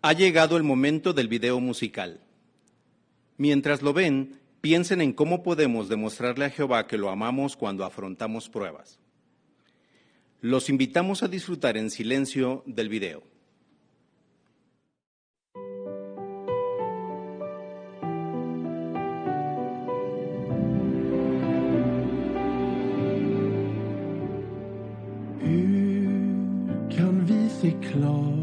Ha llegado el momento del video musical. Mientras lo ven, piensen en cómo podemos demostrarle a Jehová que lo amamos cuando afrontamos pruebas. Los invitamos a disfrutar en silencio del video. Hur kan vi se klart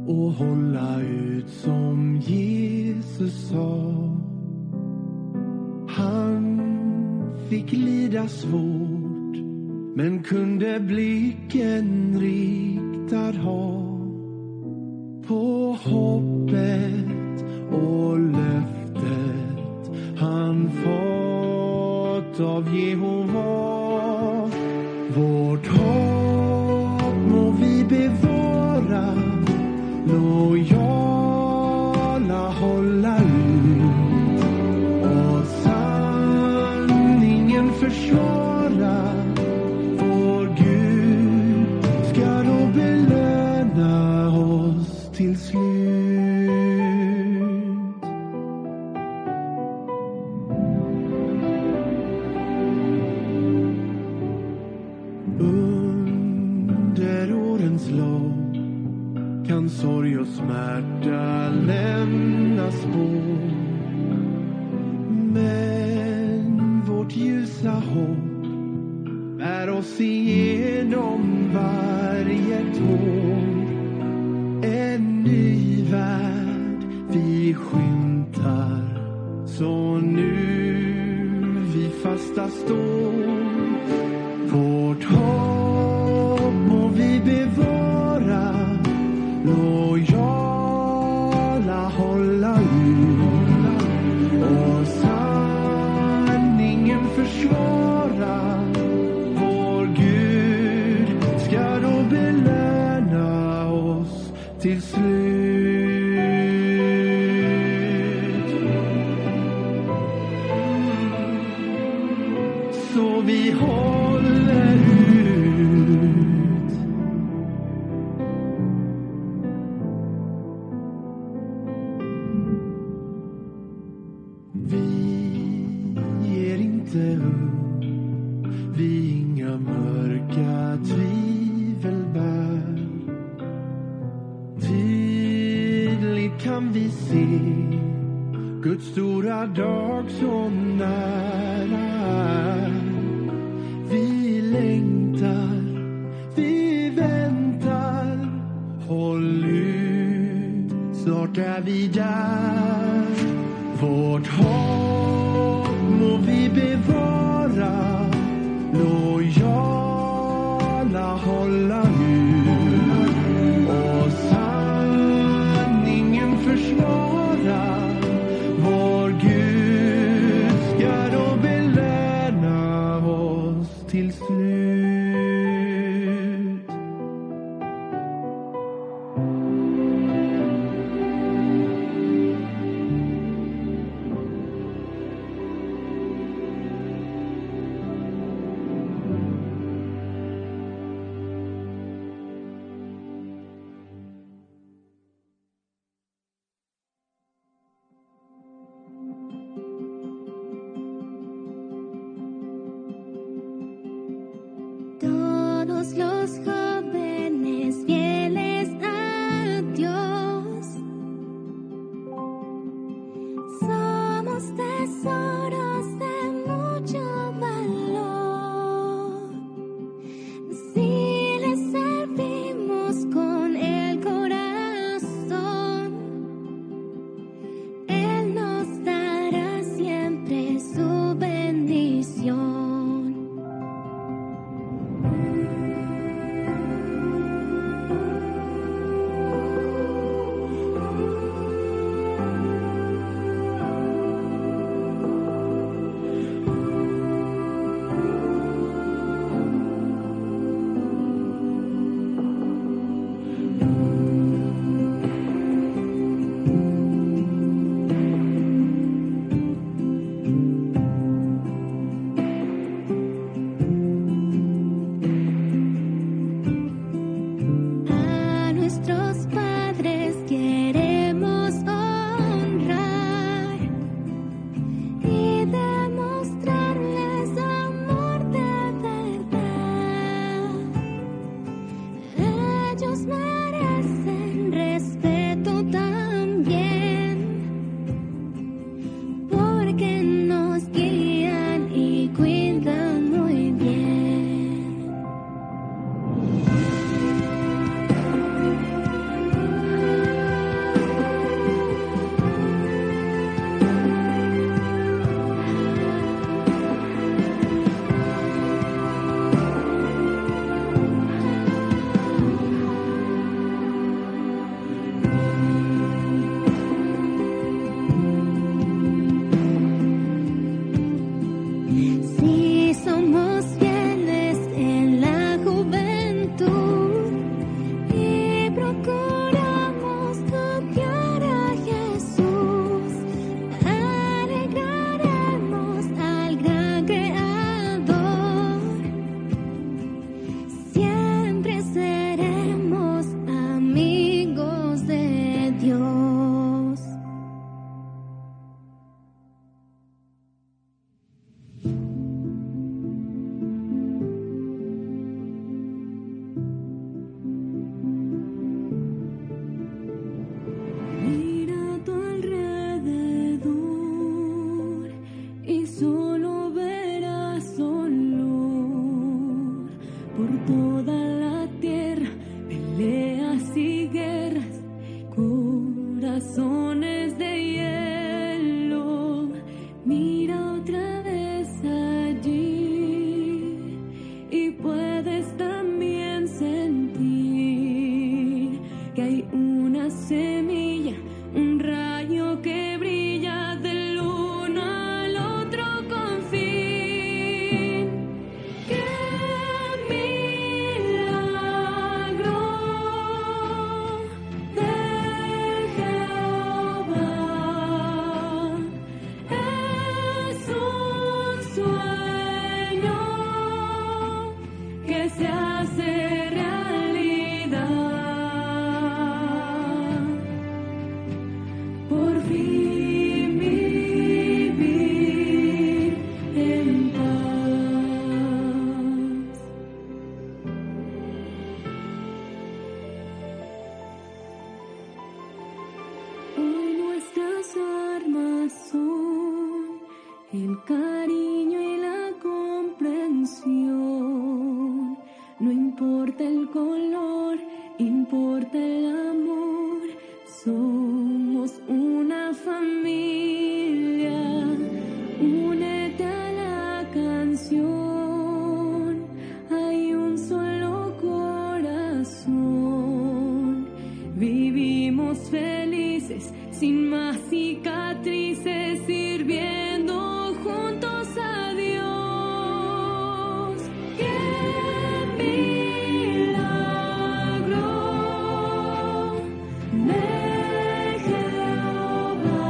och hålla ut som Jesus sa? Han fick lida svårt, men kunde blicken riktad ha på hoppet och löftet han fått av Jehova. Vårt hopp må vi bevara, lojala hålla ut och sanningen försvara. Vår Gud ska då belöna oss till slut. Under årens lopp kan sorg och smärta lämna spår, men vårt ljusa hopp bär oss igenom varje tår. En ny värld vi skymtar, så nu vi fasta står. Vårt hopp må vi bevara, lojala hålla ut och sanningen försvara. Vår Gud ska då belöna oss till slut. Så vi håller ut. Vi inga mörka tvivel bär. Tydligt kan vi se Guds stora dag så nära. Vi längtar, vi väntar. Håll ut, snart är vi där. Vårt hopp må vi bevara, lojala hålla ut och sanningen försvara. Vår Gud ska då belöna oss till slut. ellos merecen respeto también, porque nos guían y cuidan muy bien. Si somos fieles en la juventud y procuramos copiar a Jesús, alegraremos al gran Creador. Siempre seremos amigos de Dios. Mira a tu alrededor y solo verás dolor por toda la tierra, peleas y guerras, corazones de hielo. Mira otra vez allí y puedes también sentir que hay una semilla, un rayo que brilla del uno al otro con fin. ¡Qué milagro de Jehová! Es un sueño que se hace realidad. Por fin vivir en paz. Hoy nuestras armas son el cariño y la comprensión. No importa el color, importa el amor. Somos una familia. Únete a la canción. Hay un solo corazón. Vivimos felices, sin más cicatrices, sirviendo juntos a Dios. ¡Qué milagro de Jehová!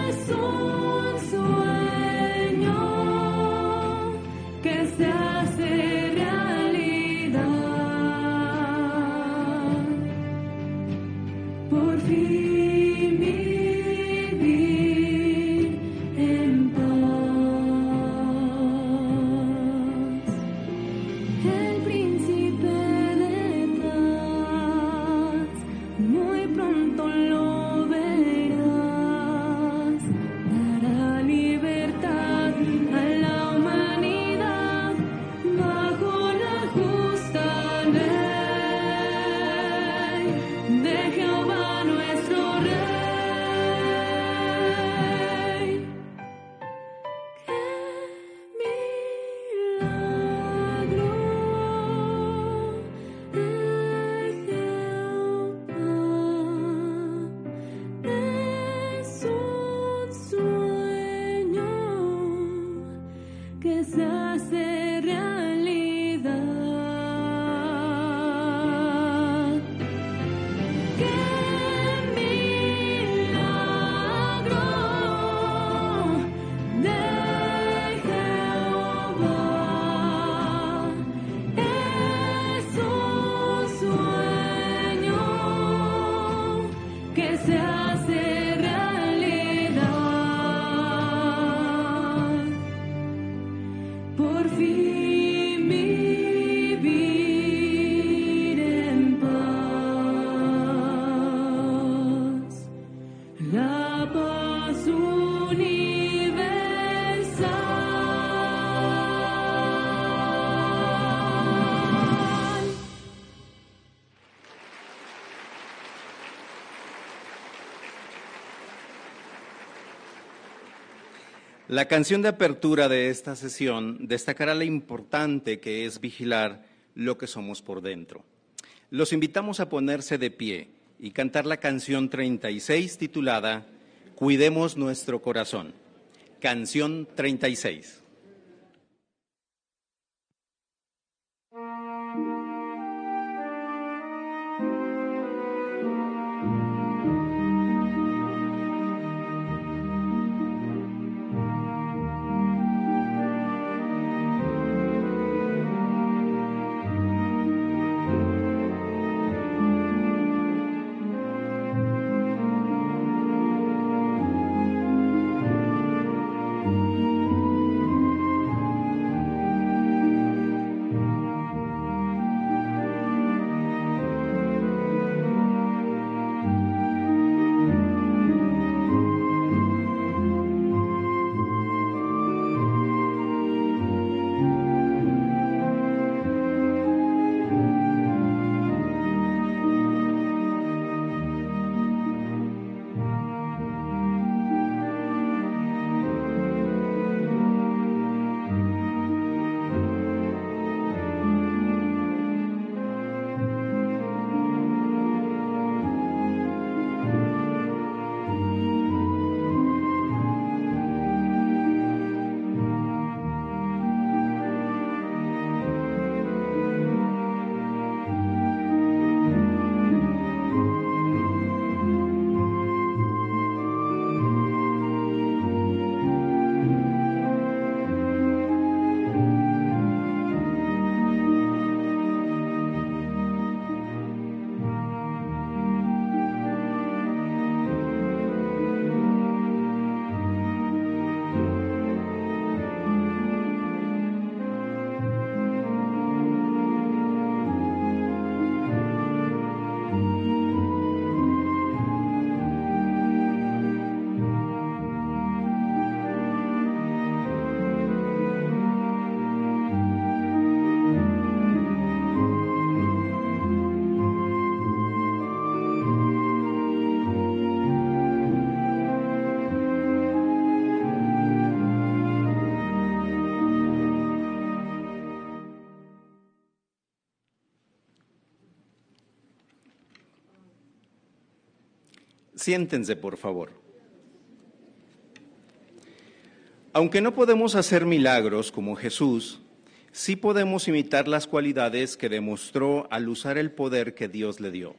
Es un sueño que se hace realidad. Por fin La canción de apertura de esta sesión destacará lo importante que es vigilar lo que somos por dentro. Los invitamos a ponerse de pie y cantar la canción 36 titulada Cuidemos nuestro corazón. Canción 36. Siéntense, por favor. Aunque no podemos hacer milagros como Jesús, sí podemos imitar las cualidades que demostró al usar el poder que Dios le dio.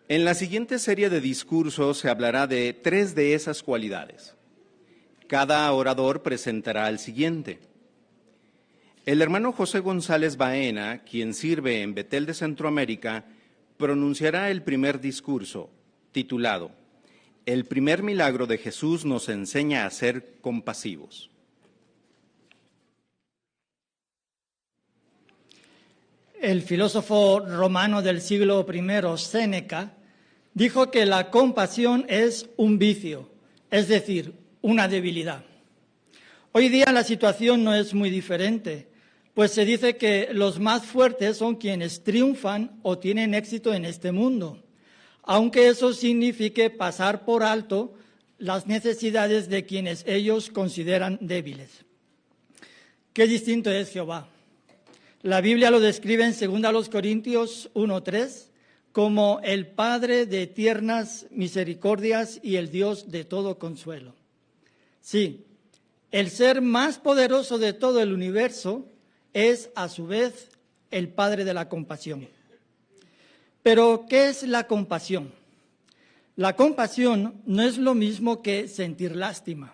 En la siguiente serie de discursos se hablará de 3 de esas cualidades. Cada orador presentará al siguiente. El hermano José González Baena, quien sirve en Betel de Centroamérica, pronunciará el primer discurso, titulado El primer milagro de Jesús nos enseña a ser compasivos. El filósofo romano del siglo I, Séneca, dijo que la compasión es un vicio, es decir, una debilidad. Hoy día la situación no es muy diferente, pues se dice que los más fuertes son quienes triunfan o tienen éxito en este mundo, aunque eso signifique pasar por alto las necesidades de quienes ellos consideran débiles. Qué distinto es Jehová. La Biblia lo describe en 2 Corintios 1:3 como el Padre de tiernas misericordias y el Dios de todo consuelo. Sí, el ser más poderoso de todo el universo es a su vez el Padre de la compasión. Pero, ¿qué es la compasión? La compasión no es lo mismo que sentir lástima,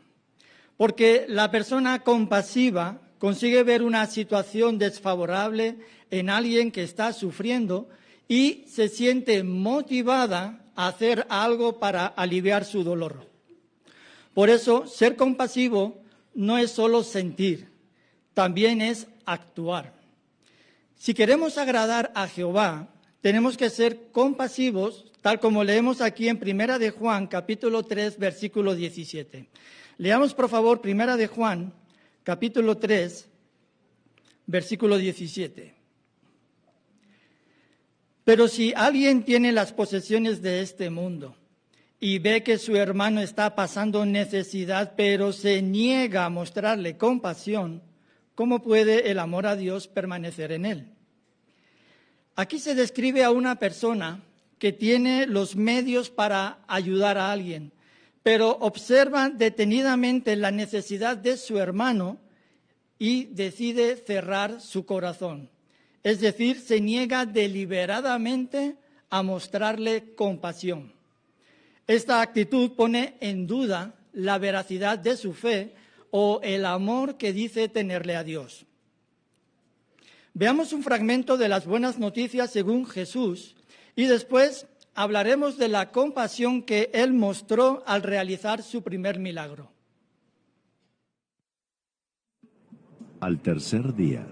porque la persona compasiva consigue ver una situación desfavorable en alguien que está sufriendo y se siente motivada a hacer algo para aliviar su dolor. Por eso, ser compasivo no es solo sentir, también es actuar. Si queremos agradar a Jehová, tenemos que ser compasivos, tal como leemos aquí en 1 de Juan, capítulo 3, versículo 17. Leamos, por favor, 1 de Juan, capítulo 3, versículo 17. Pero si alguien tiene las posesiones de este mundo y ve que su hermano está pasando necesidad, pero se niega a mostrarle compasión, ¿cómo puede el amor a Dios permanecer en él? Aquí se describe a una persona que tiene los medios para ayudar a alguien, pero observa detenidamente la necesidad de su hermano y decide cerrar su corazón. Es decir, se niega deliberadamente a mostrarle compasión. Esta actitud pone en duda la veracidad de su fe o el amor que dice tenerle a Dios. Veamos un fragmento de las buenas noticias según Jesús y después hablaremos de la compasión que Él mostró al realizar su primer milagro. Al tercer día,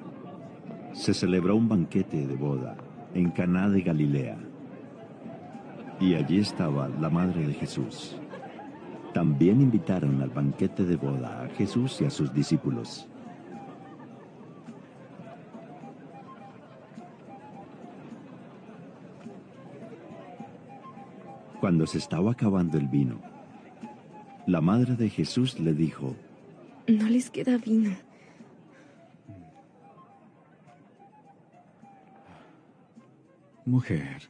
se celebró un banquete de boda en Caná de Galilea. Y allí estaba la madre de Jesús. También invitaron al banquete de boda a Jesús y a sus discípulos. Cuando se estaba acabando el vino, la madre de Jesús le dijo: No les queda vino. Mujer,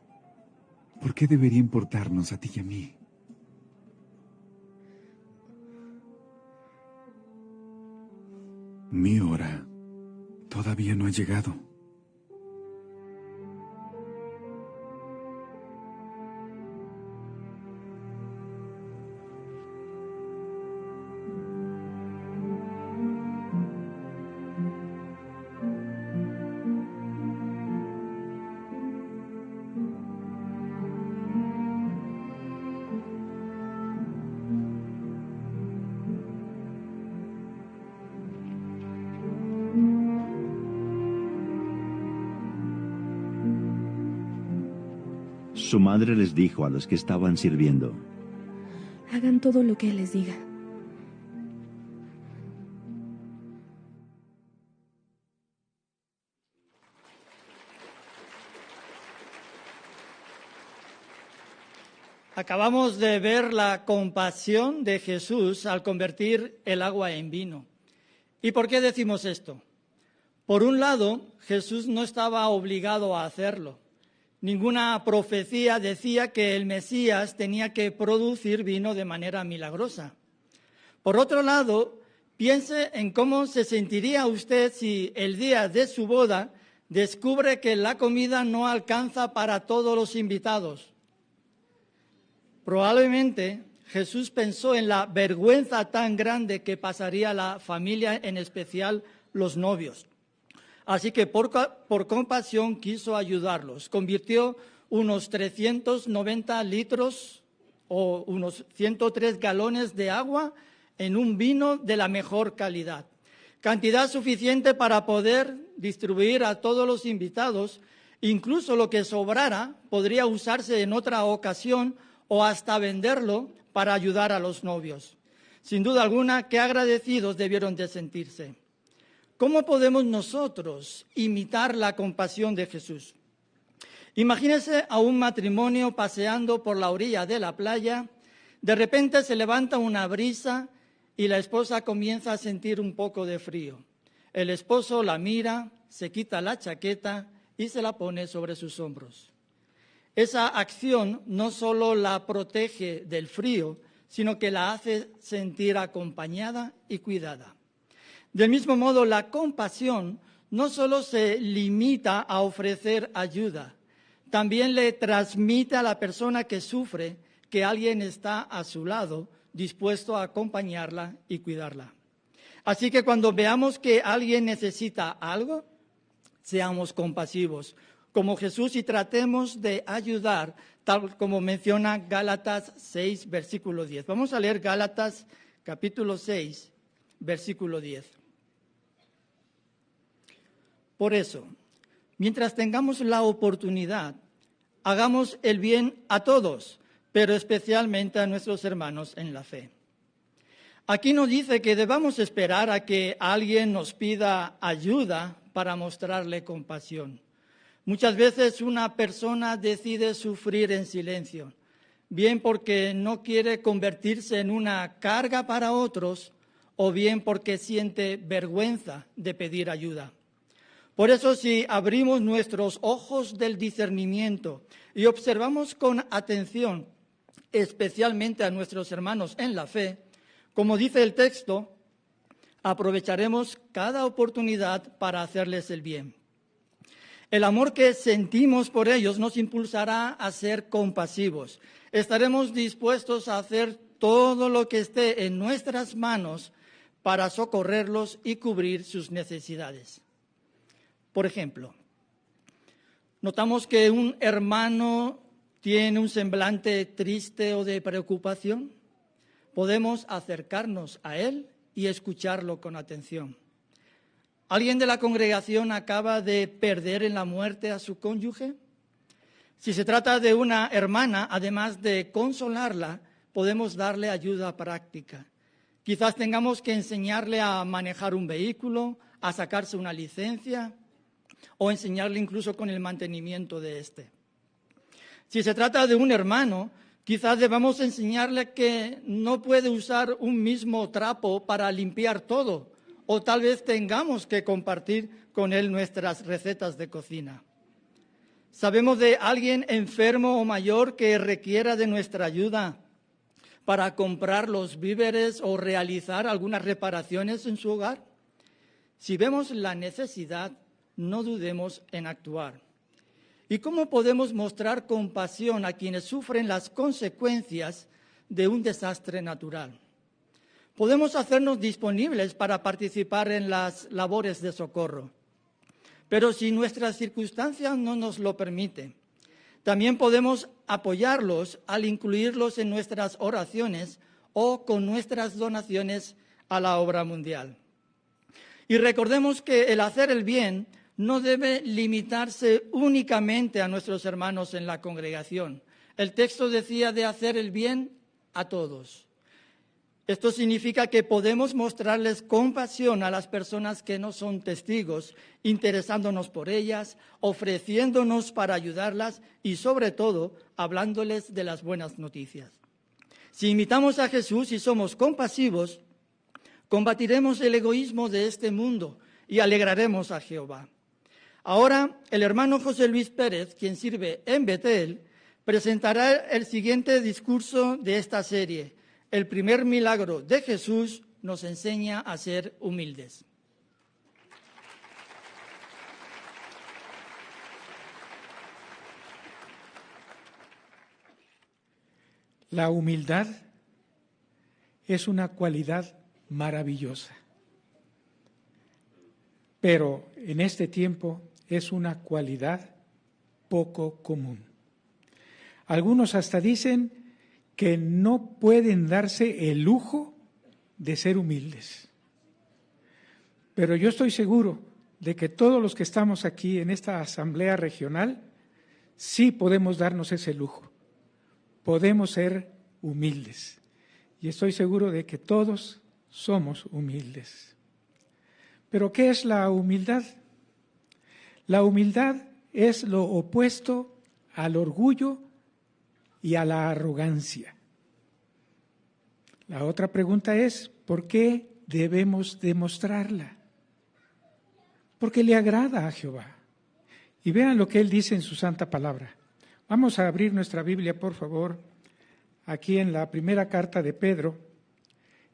¿por qué debería importarnos a ti y a mí? Mi hora todavía no ha llegado. Su madre les dijo a los que estaban sirviendo: Hagan todo lo que Él les diga. Acabamos de ver la compasión de Jesús al convertir el agua en vino. ¿Y por qué decimos esto? Por un lado, Jesús no estaba obligado a hacerlo. Ninguna profecía decía que el Mesías tenía que producir vino de manera milagrosa. Por otro lado, piense en cómo se sentiría usted si el día de su boda descubre que la comida no alcanza para todos los invitados. Probablemente Jesús pensó en la vergüenza tan grande que pasaría la familia, en especial los novios. Así que por compasión quiso ayudarlos. Convirtió unos 390 litros o unos 103 galones de agua en un vino de la mejor calidad. Cantidad suficiente para poder distribuir a todos los invitados. Incluso lo que sobrara podría usarse en otra ocasión o hasta venderlo para ayudar a los novios. Sin duda alguna, qué agradecidos debieron de sentirse. ¿Cómo podemos nosotros imitar la compasión de Jesús? Imagínese a un matrimonio paseando por la orilla de la playa, de repente se levanta una brisa y la esposa comienza a sentir un poco de frío. El esposo la mira, se quita la chaqueta y se la pone sobre sus hombros. Esa acción no solo la protege del frío, sino que la hace sentir acompañada y cuidada. Del mismo modo, la compasión no solo se limita a ofrecer ayuda, también le transmite a la persona que sufre que alguien está a su lado, dispuesto a acompañarla y cuidarla. Así que cuando veamos que alguien necesita algo, seamos compasivos como Jesús y tratemos de ayudar, tal como menciona Gálatas 6, versículo 10. Vamos a leer Gálatas capítulo 6, versículo 10. Por eso, mientras tengamos la oportunidad, hagamos el bien a todos, pero especialmente a nuestros hermanos en la fe. Aquí nos dice que debamos esperar a que alguien nos pida ayuda para mostrarle compasión. Muchas veces una persona decide sufrir en silencio, bien porque no quiere convertirse en una carga para otros, o bien porque siente vergüenza de pedir ayuda. Por eso, si abrimos nuestros ojos del discernimiento y observamos con atención, especialmente a nuestros hermanos en la fe, como dice el texto, aprovecharemos cada oportunidad para hacerles el bien. El amor que sentimos por ellos nos impulsará a ser compasivos. Estaremos dispuestos a hacer todo lo que esté en nuestras manos para socorrerlos y cubrir sus necesidades. Por ejemplo, notamos que un hermano tiene un semblante triste o de preocupación. Podemos acercarnos a él y escucharlo con atención. ¿Alguien de la congregación acaba de perder en la muerte a su cónyuge? Si se trata de una hermana, además de consolarla, podemos darle ayuda práctica. Quizás tengamos que enseñarle a manejar un vehículo, a sacarse una licencia o enseñarle incluso con el mantenimiento de este. Si se trata de un hermano, quizás debamos enseñarle que no puede usar un mismo trapo para limpiar todo, o tal vez tengamos que compartir con él nuestras recetas de cocina. ¿Sabemos de alguien enfermo o mayor que requiera de nuestra ayuda para comprar los víveres o realizar algunas reparaciones en su hogar? Si vemos la necesidad, no dudemos en actuar. ¿Y cómo podemos mostrar compasión a quienes sufren las consecuencias de un desastre natural? Podemos hacernos disponibles para participar en las labores de socorro, pero si nuestras circunstancias no nos lo permiten, también podemos apoyarlos al incluirlos en nuestras oraciones o con nuestras donaciones a la obra mundial. Y recordemos que el hacer el bien no debe limitarse únicamente a nuestros hermanos en la congregación. El texto decía de hacer el bien a todos. Esto significa que podemos mostrarles compasión a las personas que no son testigos, interesándonos por ellas, ofreciéndonos para ayudarlas y, sobre todo, hablándoles de las buenas noticias. Si imitamos a Jesús y somos compasivos, combatiremos el egoísmo de este mundo y alegraremos a Jehová. Ahora, el hermano José Luis Pérez, quien sirve en Betel, presentará el siguiente discurso de esta serie. El primer milagro de Jesús nos enseña a ser humildes. La humildad es una cualidad maravillosa, pero en este tiempo es una cualidad poco común. Algunos hasta dicen que no pueden darse el lujo de ser humildes. Pero yo estoy seguro de que todos los que estamos aquí en esta asamblea regional, sí podemos darnos ese lujo. Podemos ser humildes. Y estoy seguro de que todos somos humildes. ¿Pero qué es la humildad? La humildad es lo opuesto al orgullo y a la arrogancia. La otra pregunta es, ¿por qué debemos demostrarla? Porque le agrada a Jehová. Y vean lo que Él dice en su santa palabra. Vamos a abrir nuestra Biblia, por favor, aquí en la primera carta de Pedro,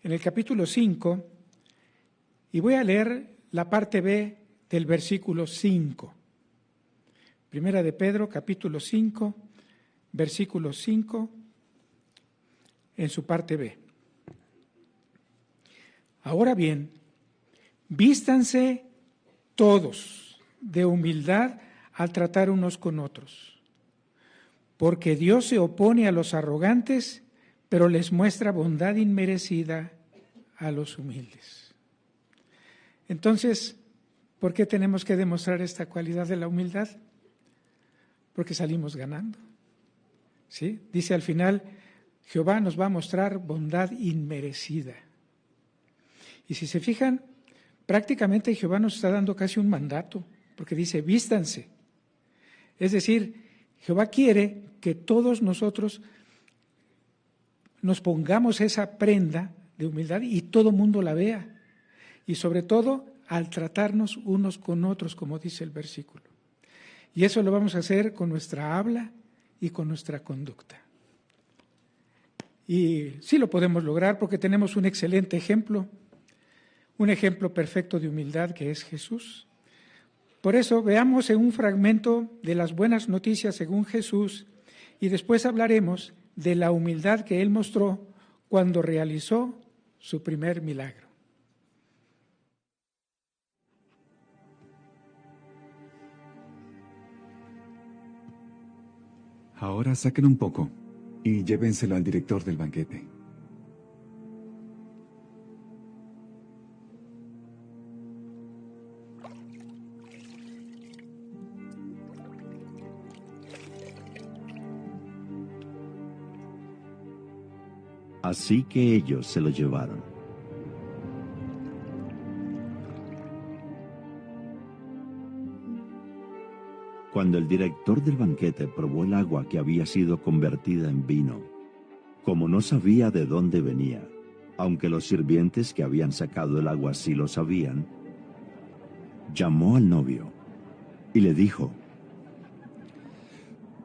en el capítulo 5, y voy a leer la parte B del versículo 5. Primera de Pedro, capítulo 5, versículo 5, en su parte B. Ahora bien, vístanse todos de humildad al tratar unos con otros, porque Dios se opone a los arrogantes, pero les muestra bondad inmerecida a los humildes. Entonces, ¿por qué tenemos que demostrar esta cualidad de la humildad? Porque salimos ganando. ¿Sí? Dice al final, Jehová nos va a mostrar bondad inmerecida. Y si se fijan, prácticamente Jehová nos está dando casi un mandato, porque dice, vístanse. Es decir, Jehová quiere que todos nosotros nos pongamos esa prenda de humildad y todo mundo la vea. Y sobre todo al tratarnos unos con otros, como dice el versículo. Y eso lo vamos a hacer con nuestra habla y con nuestra conducta. Y sí lo podemos lograr porque tenemos un excelente ejemplo, un ejemplo perfecto de humildad que es Jesús. Por eso veamos en un fragmento de las buenas noticias según Jesús y después hablaremos de la humildad que Él mostró cuando realizó su primer milagro. Ahora saquen un poco y llévenselo al director del banquete. Así que ellos se lo llevaron. Cuando el director del banquete probó el agua que había sido convertida en vino, como no sabía de dónde venía, aunque los sirvientes que habían sacado el agua sí lo sabían, llamó al novio y le dijo: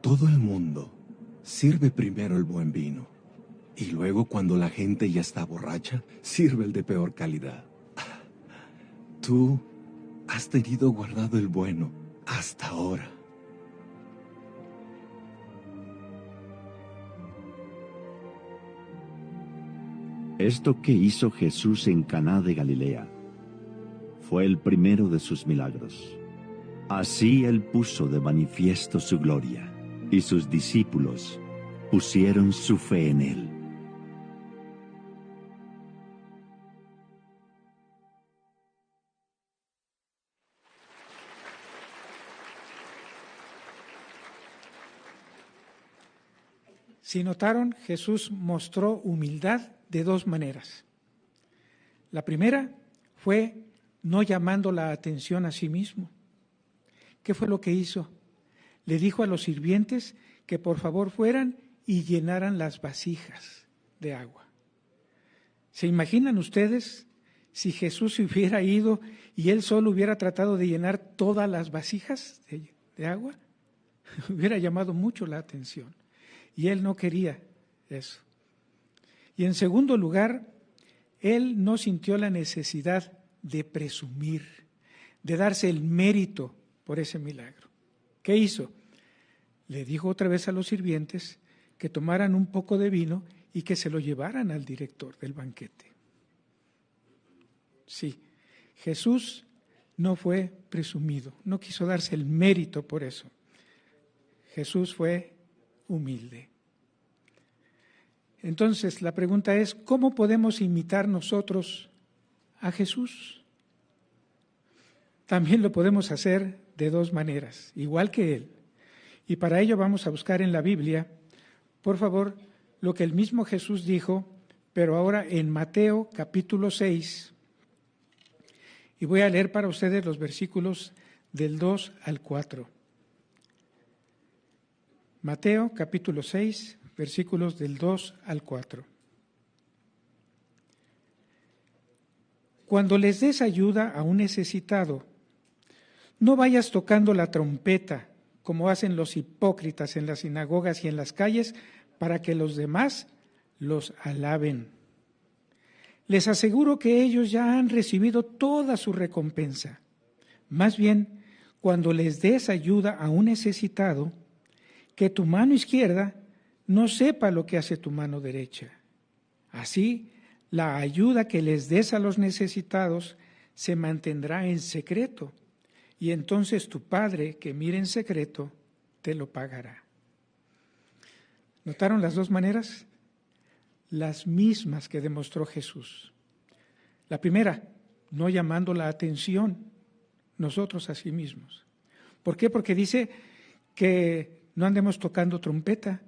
todo el mundo sirve primero el buen vino, y luego cuando la gente ya está borracha, sirve el de peor calidad. Tú has tenido guardado el bueno hasta ahora. Esto que hizo Jesús en Caná de Galilea fue el primero de sus milagros. Así Él puso de manifiesto su gloria, y sus discípulos pusieron su fe en Él. Si notaron, Jesús mostró humildad de dos maneras. La primera fue no llamando la atención a sí mismo. ¿Qué fue lo que hizo? Le dijo a los sirvientes que por favor fueran y llenaran las vasijas de agua. ¿Se imaginan ustedes si Jesús se hubiera ido y él solo hubiera tratado de llenar todas las vasijas de agua? Hubiera llamado mucho la atención. Y él no quería eso. Y en segundo lugar, él no sintió la necesidad de presumir, de darse el mérito por ese milagro. ¿Qué hizo? Le dijo otra vez a los sirvientes que tomaran un poco de vino y que se lo llevaran al director del banquete. Sí, Jesús no fue presumido, no quiso darse el mérito por eso. Jesús fue humilde. Entonces, la pregunta es, ¿cómo podemos imitar nosotros a Jesús? También lo podemos hacer de dos maneras, igual que Él. Y para ello vamos a buscar en la Biblia, por favor, lo que el mismo Jesús dijo, pero ahora en Mateo capítulo 6. Y voy a leer para ustedes los versículos del 2 al 4. Mateo capítulo 6, versículos del 2 al 4. Cuando les des ayuda a un necesitado, no vayas tocando la trompeta, como hacen los hipócritas en las sinagogas y en las calles, para que los demás los alaben. Les aseguro que ellos ya han recibido toda su recompensa. Más bien, cuando les des ayuda a un necesitado, que tu mano izquierda no sepa lo que hace tu mano derecha. Así, la ayuda que les des a los necesitados se mantendrá en secreto, y entonces tu Padre, que mira en secreto, te lo pagará. ¿Notaron las dos maneras? Las mismas que demostró Jesús. La primera, no llamando la atención nosotros a sí mismos. ¿Por qué? Porque dice que no andemos tocando trompeta.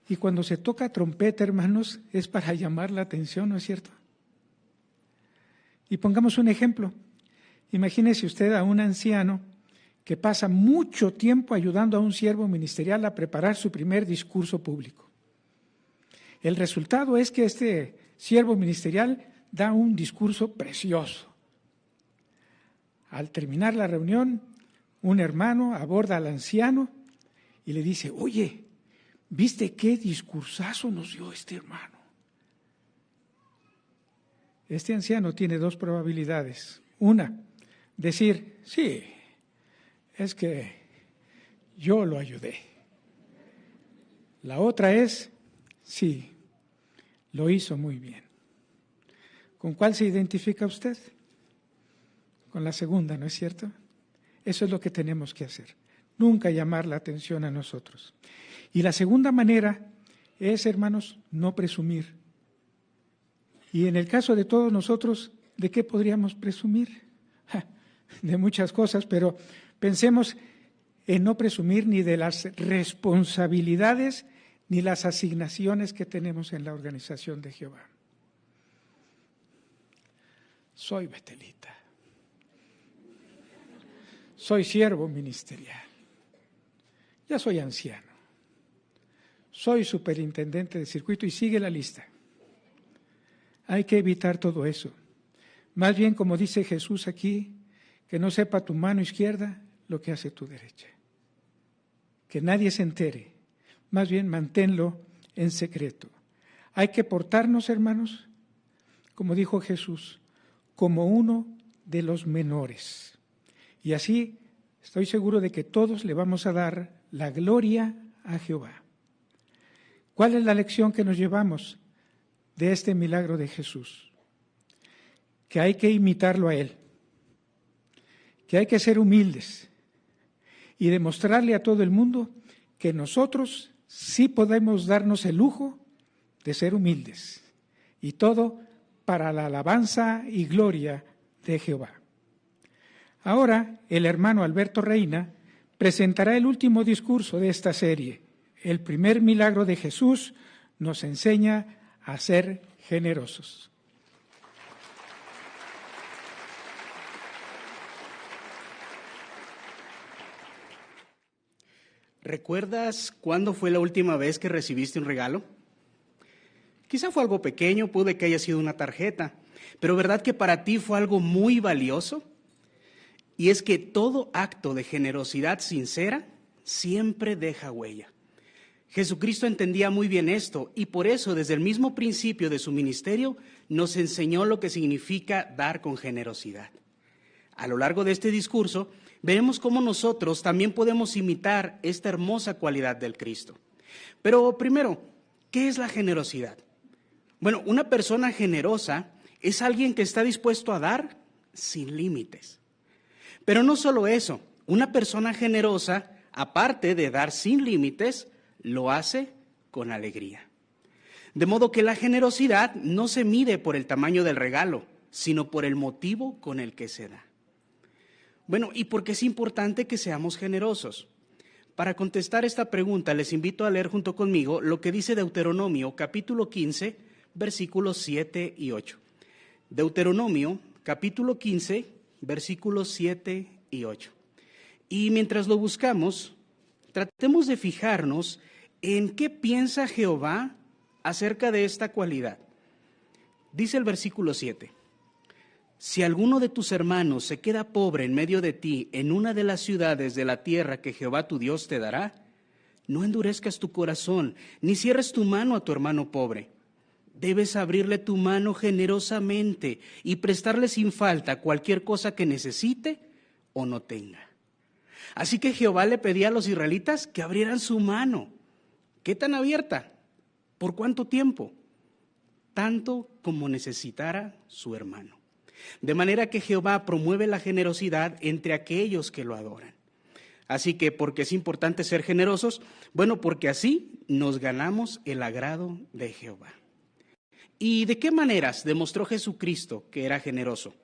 Y cuando se toca trompeta, hermanos, es para llamar la atención, ¿no es cierto? Y pongamos un ejemplo. Imagínese usted a un anciano que pasa mucho tiempo ayudando a un siervo ministerial a preparar su primer discurso público. El resultado es que este siervo ministerial da un discurso precioso. Al terminar la reunión, un hermano aborda al anciano y le dice: oye, ¿viste qué discursazo nos dio este hermano? Este anciano tiene dos probabilidades. Una, decir: sí, es que yo lo ayudé. La otra es: sí, lo hizo muy bien. ¿Con cuál se identifica usted? Con la segunda, ¿no es cierto? Eso es lo que tenemos que hacer. Nunca llamar la atención a nosotros. Y la segunda manera es, hermanos, no presumir. Y en el caso de todos nosotros, ¿de qué podríamos presumir? De muchas cosas, pero pensemos en no presumir ni de las responsabilidades ni las asignaciones que tenemos en la organización de Jehová. Soy betelita. Soy siervo ministerial. Ya soy anciano. Soy superintendente de circuito y sigue la lista. Hay que evitar todo eso. Más bien, como dice Jesús aquí, que no sepa tu mano izquierda lo que hace tu derecha. Que nadie se entere. Más bien, manténlo en secreto. Hay que portarnos, hermanos, como dijo Jesús, como uno de los menores. Y así estoy seguro de que todos le vamos a dar la gloria a Jehová. ¿Cuál es la lección que nos llevamos de este milagro de Jesús? Que hay que imitarlo a Él, que hay que ser humildes y demostrarle a todo el mundo que nosotros sí podemos darnos el lujo de ser humildes, y todo para la alabanza y gloria de Jehová. Ahora el hermano Alberto Reina presentará el último discurso de esta serie. El primer milagro de Jesús nos enseña a ser generosos. ¿Recuerdas cuándo fue la última vez que recibiste un regalo? Quizá fue algo pequeño, puede que haya sido una tarjeta, pero ¿verdad que para ti fue algo muy valioso? Y es que todo acto de generosidad sincera siempre deja huella. Jesucristo entendía muy bien esto y por eso desde el mismo principio de su ministerio nos enseñó lo que significa dar con generosidad. A lo largo de este discurso veremos cómo nosotros también podemos imitar esta hermosa cualidad del Cristo. Pero primero, ¿qué es la generosidad? Bueno, una persona generosa es alguien que está dispuesto a dar sin límites. Pero no solo eso, una persona generosa, aparte de dar sin límites, lo hace con alegría. De modo que la generosidad no se mide por el tamaño del regalo, sino por el motivo con el que se da. Bueno, ¿y por qué es importante que seamos generosos? Para contestar esta pregunta, les invito a leer junto conmigo lo que dice Deuteronomio, capítulo 15, versículos 7 y 8. Deuteronomio, capítulo 15, versículos 7 y 8. Y mientras lo buscamos, tratemos de fijarnos en qué piensa Jehová acerca de esta cualidad. Dice el versículo 7. Si alguno de tus hermanos se queda pobre en medio de ti en una de las ciudades de la tierra que Jehová tu Dios te dará, no endurezcas tu corazón, ni cierres tu mano a tu hermano pobre. Debes abrirle tu mano generosamente y prestarle sin falta cualquier cosa que necesite o no tenga. Así que Jehová le pedía a los israelitas que abrieran su mano. ¿Qué tan abierta? ¿Por cuánto tiempo? Tanto como necesitara su hermano. De manera que Jehová promueve la generosidad entre aquellos que lo adoran. Así que, ¿por qué es importante ser generosos? Bueno, porque así nos ganamos el agrado de Jehová. ¿Y de qué maneras demostró Jesucristo que era generoso?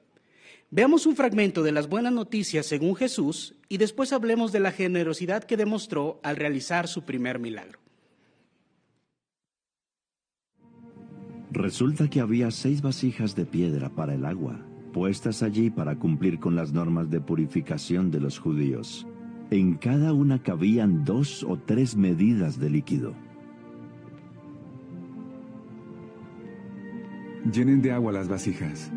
Veamos un fragmento de las buenas noticias según Jesús y después hablemos de la generosidad que demostró al realizar su primer milagro. Resulta que había 6 vasijas de piedra para el agua, puestas allí para cumplir con las normas de purificación de los judíos. En cada una cabían 2 o 3 medidas de líquido. Llenen de agua las vasijas.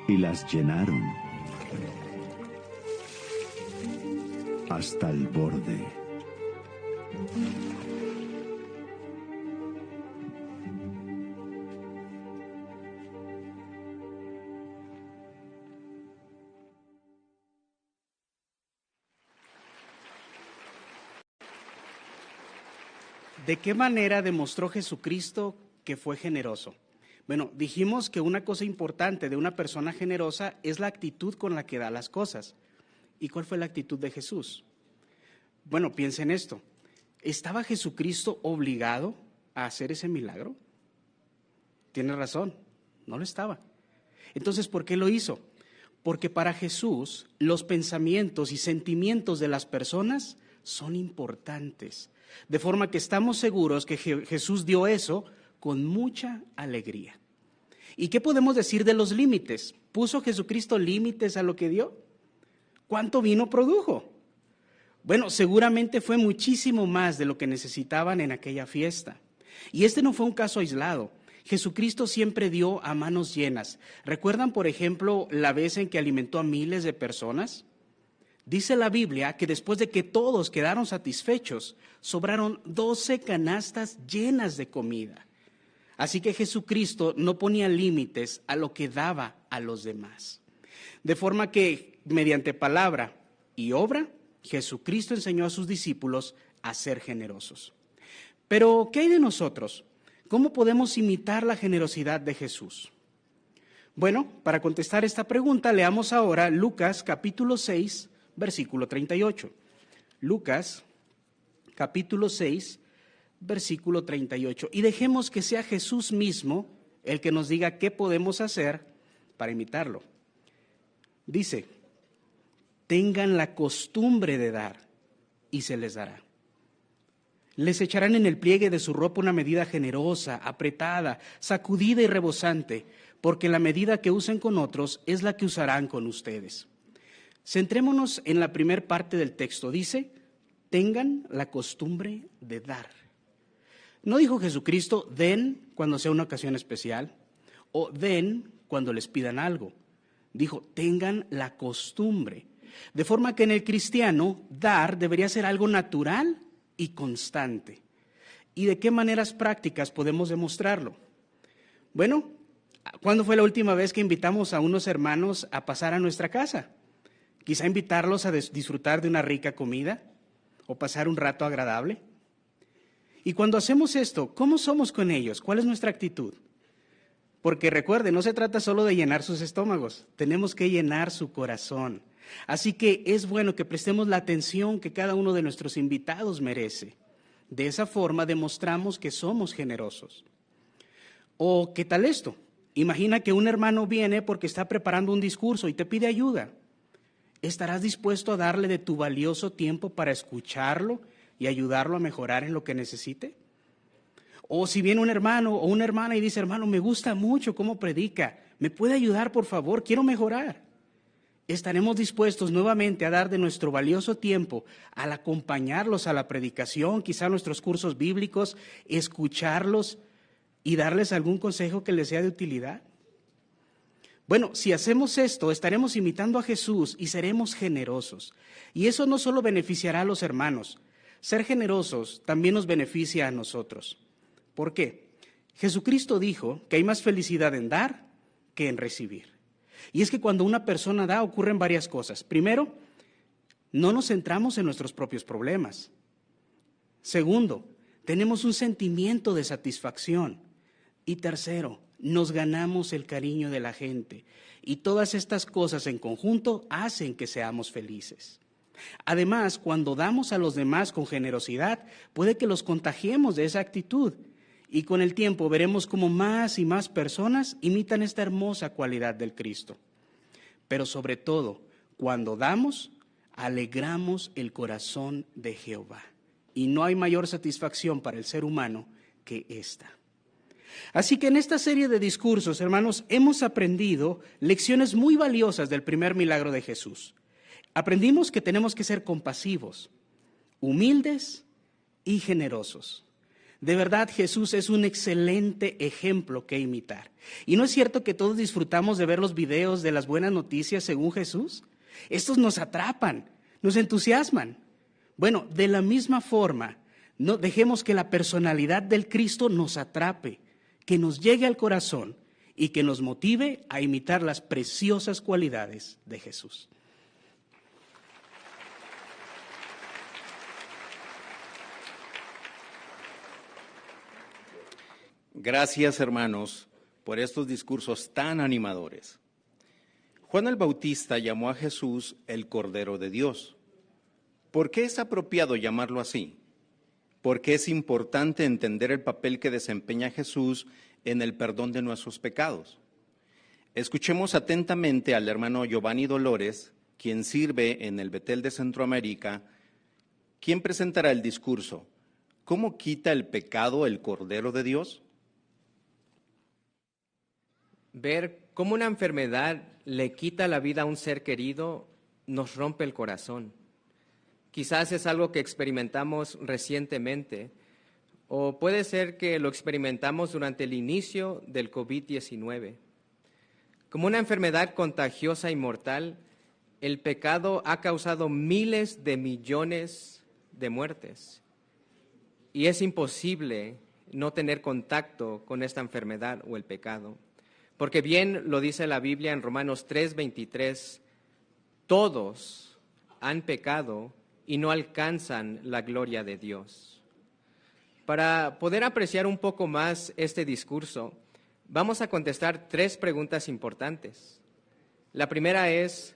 Y las llenaron hasta el borde. ¿De qué manera demostró Jesucristo que fue generoso? Bueno, dijimos que una cosa importante de una persona generosa es la actitud con la que da las cosas. ¿Y cuál fue la actitud de Jesús? Bueno, piensa en esto. ¿Estaba Jesucristo obligado a hacer ese milagro? Tiene razón, no lo estaba. Entonces, ¿por qué lo hizo? Porque para Jesús los pensamientos y sentimientos de las personas son importantes. De forma que estamos seguros que Jesús dio eso con mucha alegría. ¿Y qué podemos decir de los límites? ¿Puso Jesucristo límites a lo que dio? ¿Cuánto vino produjo? Bueno, seguramente fue muchísimo más de lo que necesitaban en aquella fiesta. Y este no fue un caso aislado. Jesucristo siempre dio a manos llenas. ¿Recuerdan, por ejemplo, la vez en que alimentó a miles de personas? Dice la Biblia que después de que todos quedaron satisfechos, sobraron 12 canastas llenas de comida. Así que Jesucristo no ponía límites a lo que daba a los demás. De forma que, mediante palabra y obra, Jesucristo enseñó a sus discípulos a ser generosos. Pero, ¿qué hay de nosotros? ¿Cómo podemos imitar la generosidad de Jesús? Bueno, para contestar esta pregunta, leamos ahora Lucas capítulo 6, versículo 38. Lucas capítulo 6, versículo 38. Y dejemos que sea Jesús mismo el que nos diga qué podemos hacer para imitarlo. Dice, tengan la costumbre de dar y se les dará. Les echarán en el pliegue de su ropa una medida generosa, apretada, sacudida y rebosante, porque la medida que usen con otros es la que usarán con ustedes. Centrémonos en la primera parte del texto. Dice, tengan la costumbre de dar. No dijo Jesucristo, den cuando sea una ocasión especial, o den cuando les pidan algo. Dijo, tengan la costumbre. De forma que en el cristiano, dar debería ser algo natural y constante. ¿Y de qué maneras prácticas podemos demostrarlo? Bueno, ¿cuándo fue la última vez que invitamos a unos hermanos a pasar a nuestra casa? Quizá invitarlos a disfrutar de una rica comida o pasar un rato agradable. Y cuando hacemos esto, ¿cómo somos con ellos? ¿Cuál es nuestra actitud? Porque recuerden, no se trata solo de llenar sus estómagos, tenemos que llenar su corazón. Así que es bueno que prestemos la atención que cada uno de nuestros invitados merece. De esa forma demostramos que somos generosos. ¿O qué tal esto? Imagina que un hermano viene porque está preparando un discurso y te pide ayuda. ¿Estarás dispuesto a darle de tu valioso tiempo para escucharlo y ayudarlo a mejorar en lo que necesite? O si viene un hermano o una hermana y dice, hermano, me gusta mucho cómo predica, ¿me puede ayudar, por favor? Quiero mejorar. Estaremos dispuestos nuevamente a dar de nuestro valioso tiempo al acompañarlos a la predicación, quizá a nuestros cursos bíblicos, escucharlos y darles algún consejo que les sea de utilidad. Bueno, si hacemos esto, estaremos imitando a Jesús y seremos generosos. Y eso no solo beneficiará a los hermanos, ser generosos también nos beneficia a nosotros. ¿Por qué? Jesucristo dijo que hay más felicidad en dar que en recibir. Y es que cuando una persona da, ocurren varias cosas. Primero, no nos centramos en nuestros propios problemas. Segundo, tenemos un sentimiento de satisfacción. Y tercero, nos ganamos el cariño de la gente y todas estas cosas en conjunto hacen que seamos felices. Además, cuando damos a los demás con generosidad, puede que los contagiemos de esa actitud y con el tiempo veremos cómo más y más personas imitan esta hermosa cualidad del Cristo. Pero sobre todo, cuando damos, alegramos el corazón de Jehová. Y no hay mayor satisfacción para el ser humano que esta. Así que en esta serie de discursos, hermanos, hemos aprendido lecciones muy valiosas del primer milagro de Jesús. Aprendimos que tenemos que ser compasivos, humildes y generosos. De verdad, Jesús es un excelente ejemplo que imitar. ¿Y no es cierto que todos disfrutamos de ver los videos de las buenas noticias según Jesús? Estos nos atrapan, nos entusiasman. Bueno, de la misma forma, no dejemos que la personalidad del Cristo nos atrape, que nos llegue al corazón y que nos motive a imitar las preciosas cualidades de Jesús. Gracias, hermanos, por estos discursos tan animadores. Juan el Bautista llamó a Jesús el Cordero de Dios. ¿Por qué es apropiado llamarlo así? Porque es importante entender el papel que desempeña Jesús en el perdón de nuestros pecados. Escuchemos atentamente al hermano Giovanni Dolores, quien sirve en el Betel de Centroamérica, quien presentará el discurso. ¿Cómo quita el pecado el Cordero de Dios? Ver cómo una enfermedad le quita la vida a un ser querido nos rompe el corazón. Quizás es algo que experimentamos recientemente, o puede ser que lo experimentamos durante el inicio del COVID-19. Como una enfermedad contagiosa y mortal, el pecado ha causado miles de millones de muertes. Y es imposible no tener contacto con esta enfermedad o el pecado. Porque bien lo dice la Biblia en Romanos 3:23, todos han pecado y no alcanzan la gloria de Dios. Para poder apreciar un poco más este discurso, vamos a contestar 3 preguntas importantes. La primera es,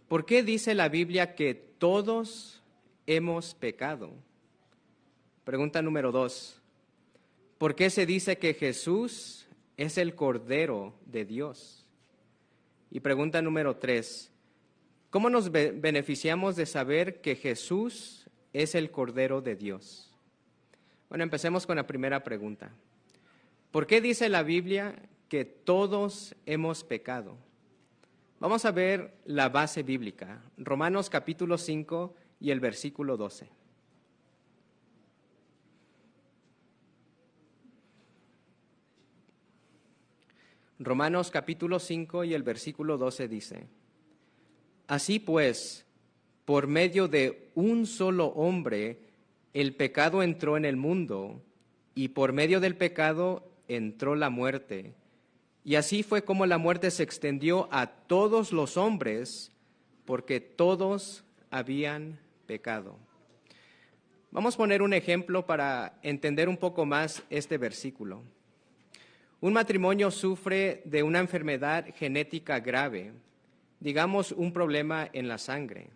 ¿por qué dice la Biblia que todos hemos pecado? Pregunta número 2, ¿por qué se dice que Jesús es el Cordero de Dios? Y pregunta número 3, ¿cómo nos beneficiamos de saber que Jesús es el Cordero de Dios? Bueno, empecemos con la primera pregunta. ¿Por qué dice la Biblia que todos hemos pecado? Vamos a ver la base bíblica, Romanos capítulo 5 y el versículo 12. Romanos capítulo 5 y el versículo 12 dice, así pues, por medio de un solo hombre, el pecado entró en el mundo, y por medio del pecado entró la muerte. Y así fue como la muerte se extendió a todos los hombres, porque todos habían pecado. Vamos a poner un ejemplo para entender un poco más este versículo. Un matrimonio sufre de una enfermedad genética grave, digamos un problema en la sangre.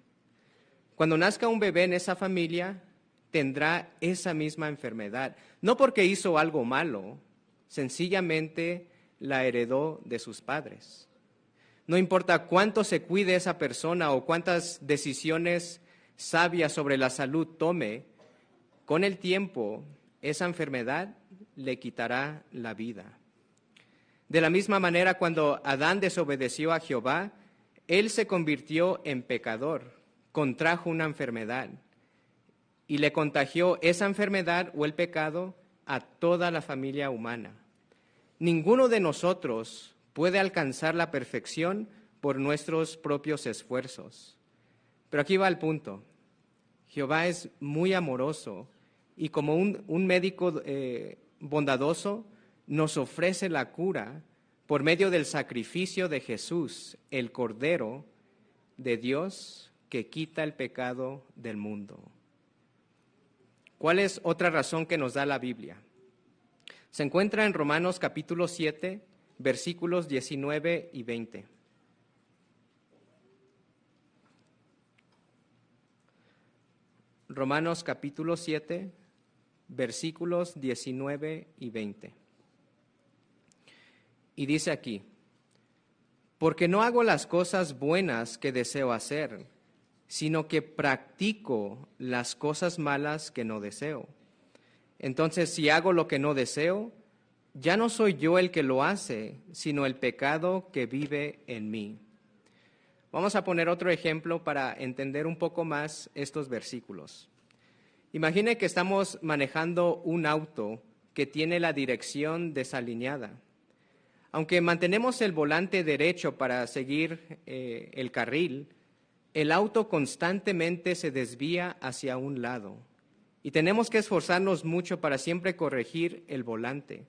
Cuando nazca un bebé en esa familia, tendrá esa misma enfermedad, no porque hizo algo malo, sencillamente la heredó de sus padres. No importa cuánto se cuide esa persona o cuántas decisiones sabias sobre la salud tome, con el tiempo esa enfermedad le quitará la vida. De la misma manera, cuando Adán desobedeció a Jehová, él se convirtió en pecador, contrajo una enfermedad y le contagió esa enfermedad o el pecado a toda la familia humana. Ninguno de nosotros puede alcanzar la perfección por nuestros propios esfuerzos. Pero aquí va el punto. Jehová es muy amoroso y como un médico bondadoso nos ofrece la cura por medio del sacrificio de Jesús, el Cordero de Dios que quita el pecado del mundo. ¿Cuál es otra razón que nos da la Biblia? Se encuentra en Romanos capítulo 7 versículos 19 y 20. Romanos capítulo 7, versículos 19 y 20. Y dice aquí: porque no hago las cosas buenas que deseo hacer, sino que practico las cosas malas que no deseo. Entonces, si hago lo que no deseo, ya no soy yo el que lo hace, sino el pecado que vive en mí. Vamos a poner otro ejemplo para entender un poco más estos versículos. Imagine que estamos manejando un auto que tiene la dirección desalineada. Aunque mantenemos el volante derecho para seguir el carril, el auto constantemente se desvía hacia un lado y tenemos que esforzarnos mucho para siempre corregir el volante.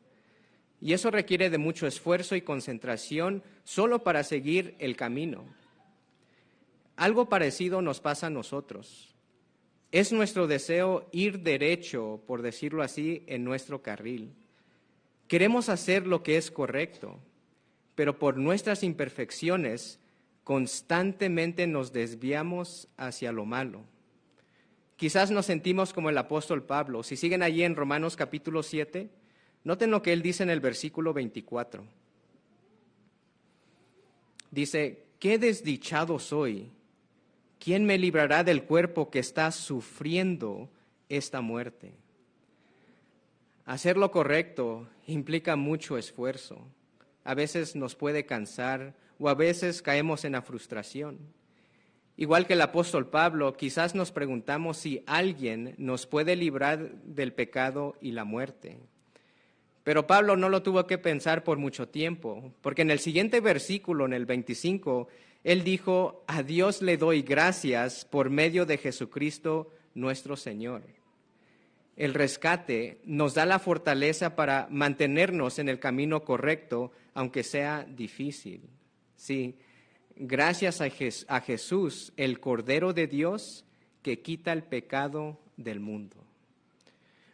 Y eso requiere de mucho esfuerzo y concentración solo para seguir el camino. Algo parecido nos pasa a nosotros. Es nuestro deseo ir derecho, por decirlo así, en nuestro carril. Queremos hacer lo que es correcto, pero por nuestras imperfecciones constantemente nos desviamos hacia lo malo. Quizás nos sentimos como el apóstol Pablo. Si siguen allí en Romanos capítulo 7, noten lo que él dice en el versículo 24. Dice: «¡Qué desdichado soy! ¿Quién me librará del cuerpo que está sufriendo esta muerte?». Hacer lo correcto implica mucho esfuerzo. A veces nos puede cansar o a veces caemos en la frustración. Igual que el apóstol Pablo, quizás nos preguntamos si alguien nos puede librar del pecado y la muerte. Pero Pablo no lo tuvo que pensar por mucho tiempo, porque en el siguiente versículo, en el 25, él dijo: «A Dios le doy gracias por medio de Jesucristo nuestro Señor». El rescate nos da la fortaleza para mantenernos en el camino correcto, aunque sea difícil. Sí, gracias a Jesús, el Cordero de Dios, que quita el pecado del mundo.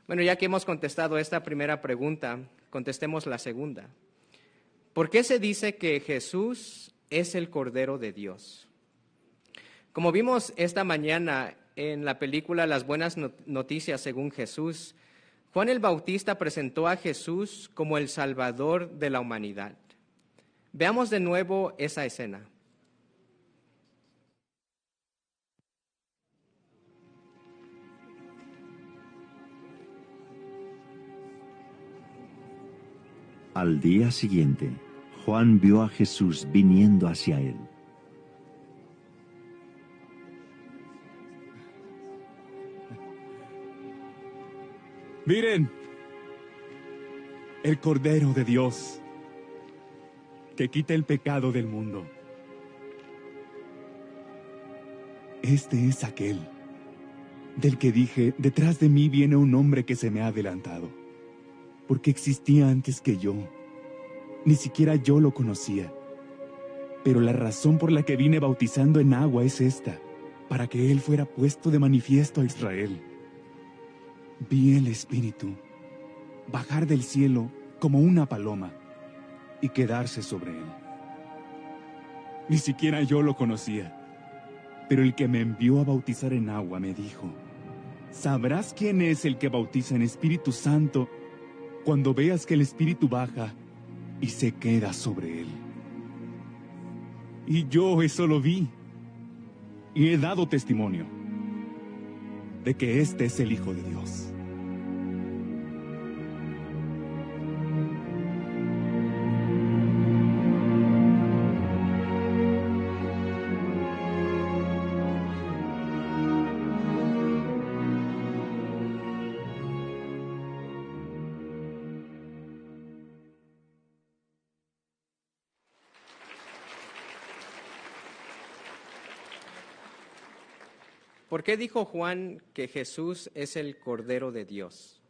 Bueno, ya que hemos contestado esta primera pregunta, contestemos la segunda. ¿Por qué se dice que Jesús es el Cordero de Dios? Como vimos esta mañana en la película Las Buenas Noticias según Jesús, Juan el Bautista presentó a Jesús como el Salvador de la humanidad. Veamos de nuevo esa escena. Al día siguiente, Juan vio a Jesús viniendo hacia él. Miren, el Cordero de Dios, que quita el pecado del mundo. Este es aquel del que dije: detrás de mí viene un hombre que se me ha adelantado, porque existía antes que yo. Ni siquiera yo lo conocía. Pero la razón por la que vine bautizando en agua es esta, para que él fuera puesto de manifiesto a Israel. Vi el Espíritu bajar del cielo como una paloma y quedarse sobre él. Ni siquiera yo lo conocía, pero el que me envió a bautizar en agua me dijo: sabrás quién es el que bautiza en Espíritu Santo cuando veas que el Espíritu baja y se queda sobre él. Y yo eso lo vi y he dado testimonio de que este es el Hijo de Dios. ¿Por qué dijo Juan que Jesús es el Cordero de Dios?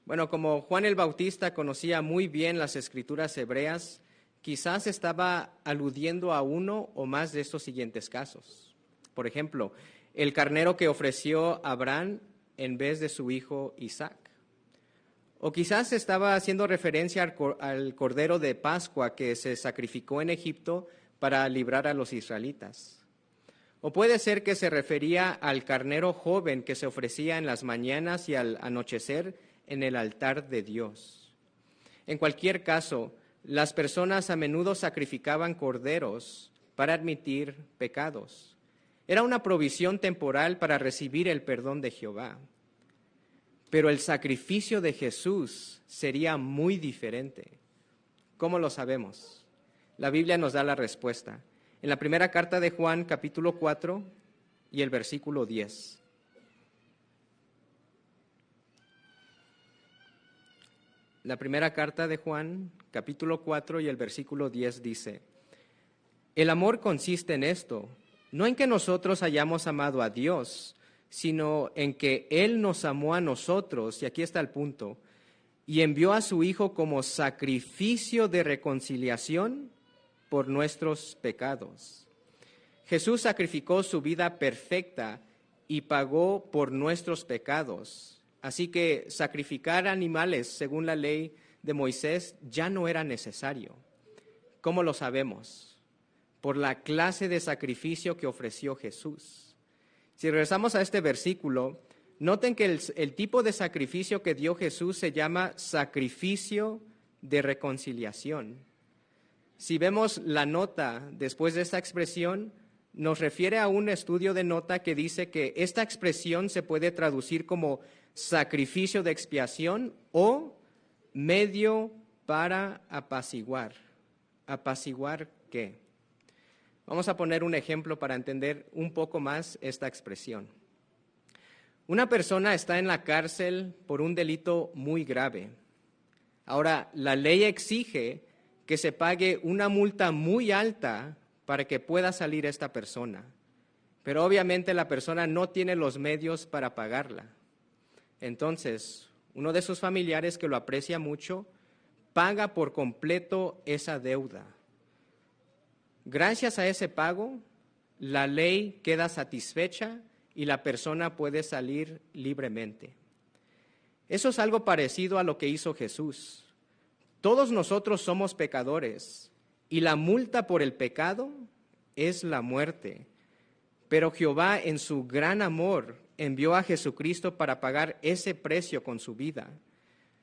Bueno, como Juan el Bautista conocía muy bien las escrituras hebreas, quizás estaba aludiendo a uno o más de estos siguientes casos. Por ejemplo, el carnero que ofreció Abraham en vez de su hijo Isaac. O quizás estaba haciendo referencia al cordero de Pascua que se sacrificó en Egipto para librar a los israelitas. O puede ser que se refería al carnero joven que se ofrecía en las mañanas y al anochecer en el altar de Dios. En cualquier caso, las personas a menudo sacrificaban corderos para admitir pecados. Era una provisión temporal para recibir el perdón de Jehová. Pero el sacrificio de Jesús sería muy diferente. ¿Cómo lo sabemos? La Biblia nos da la respuesta. En la primera carta de Juan, capítulo 4 y el versículo 10. La primera carta de Juan, capítulo 4 y el versículo 10 dice: el amor consiste en esto, no en que nosotros hayamos amado a Dios, sino en que Él nos amó a nosotros, y aquí está el punto, y envió a su Hijo como sacrificio de reconciliación por nuestros pecados. Jesús sacrificó su vida perfecta y pagó por nuestros pecados. Así que sacrificar animales según la ley de Moisés ya no era necesario. ¿Cómo lo sabemos? Por la clase de sacrificio que ofreció Jesús. Si regresamos a este versículo, noten que el tipo de sacrificio que dio Jesús se llama sacrificio de reconciliación. Si vemos la nota después de esta expresión, nos refiere a un estudio de nota que dice que esta expresión se puede traducir como sacrificio de expiación o medio para apaciguar. ¿Apaciguar qué? Vamos a poner un ejemplo para entender un poco más esta expresión. Una persona está en la cárcel por un delito muy grave. Ahora, la ley exige que se pague una multa muy alta para que pueda salir esta persona. Pero obviamente la persona no tiene los medios para pagarla. Entonces, uno de sus familiares que lo aprecia mucho, paga por completo esa deuda. Gracias a ese pago, la ley queda satisfecha y la persona puede salir libremente. Eso es algo parecido a lo que hizo Jesús. Todos nosotros somos pecadores y la multa por el pecado es la muerte. Pero Jehová, en su gran amor, envió a Jesucristo para pagar ese precio con su vida.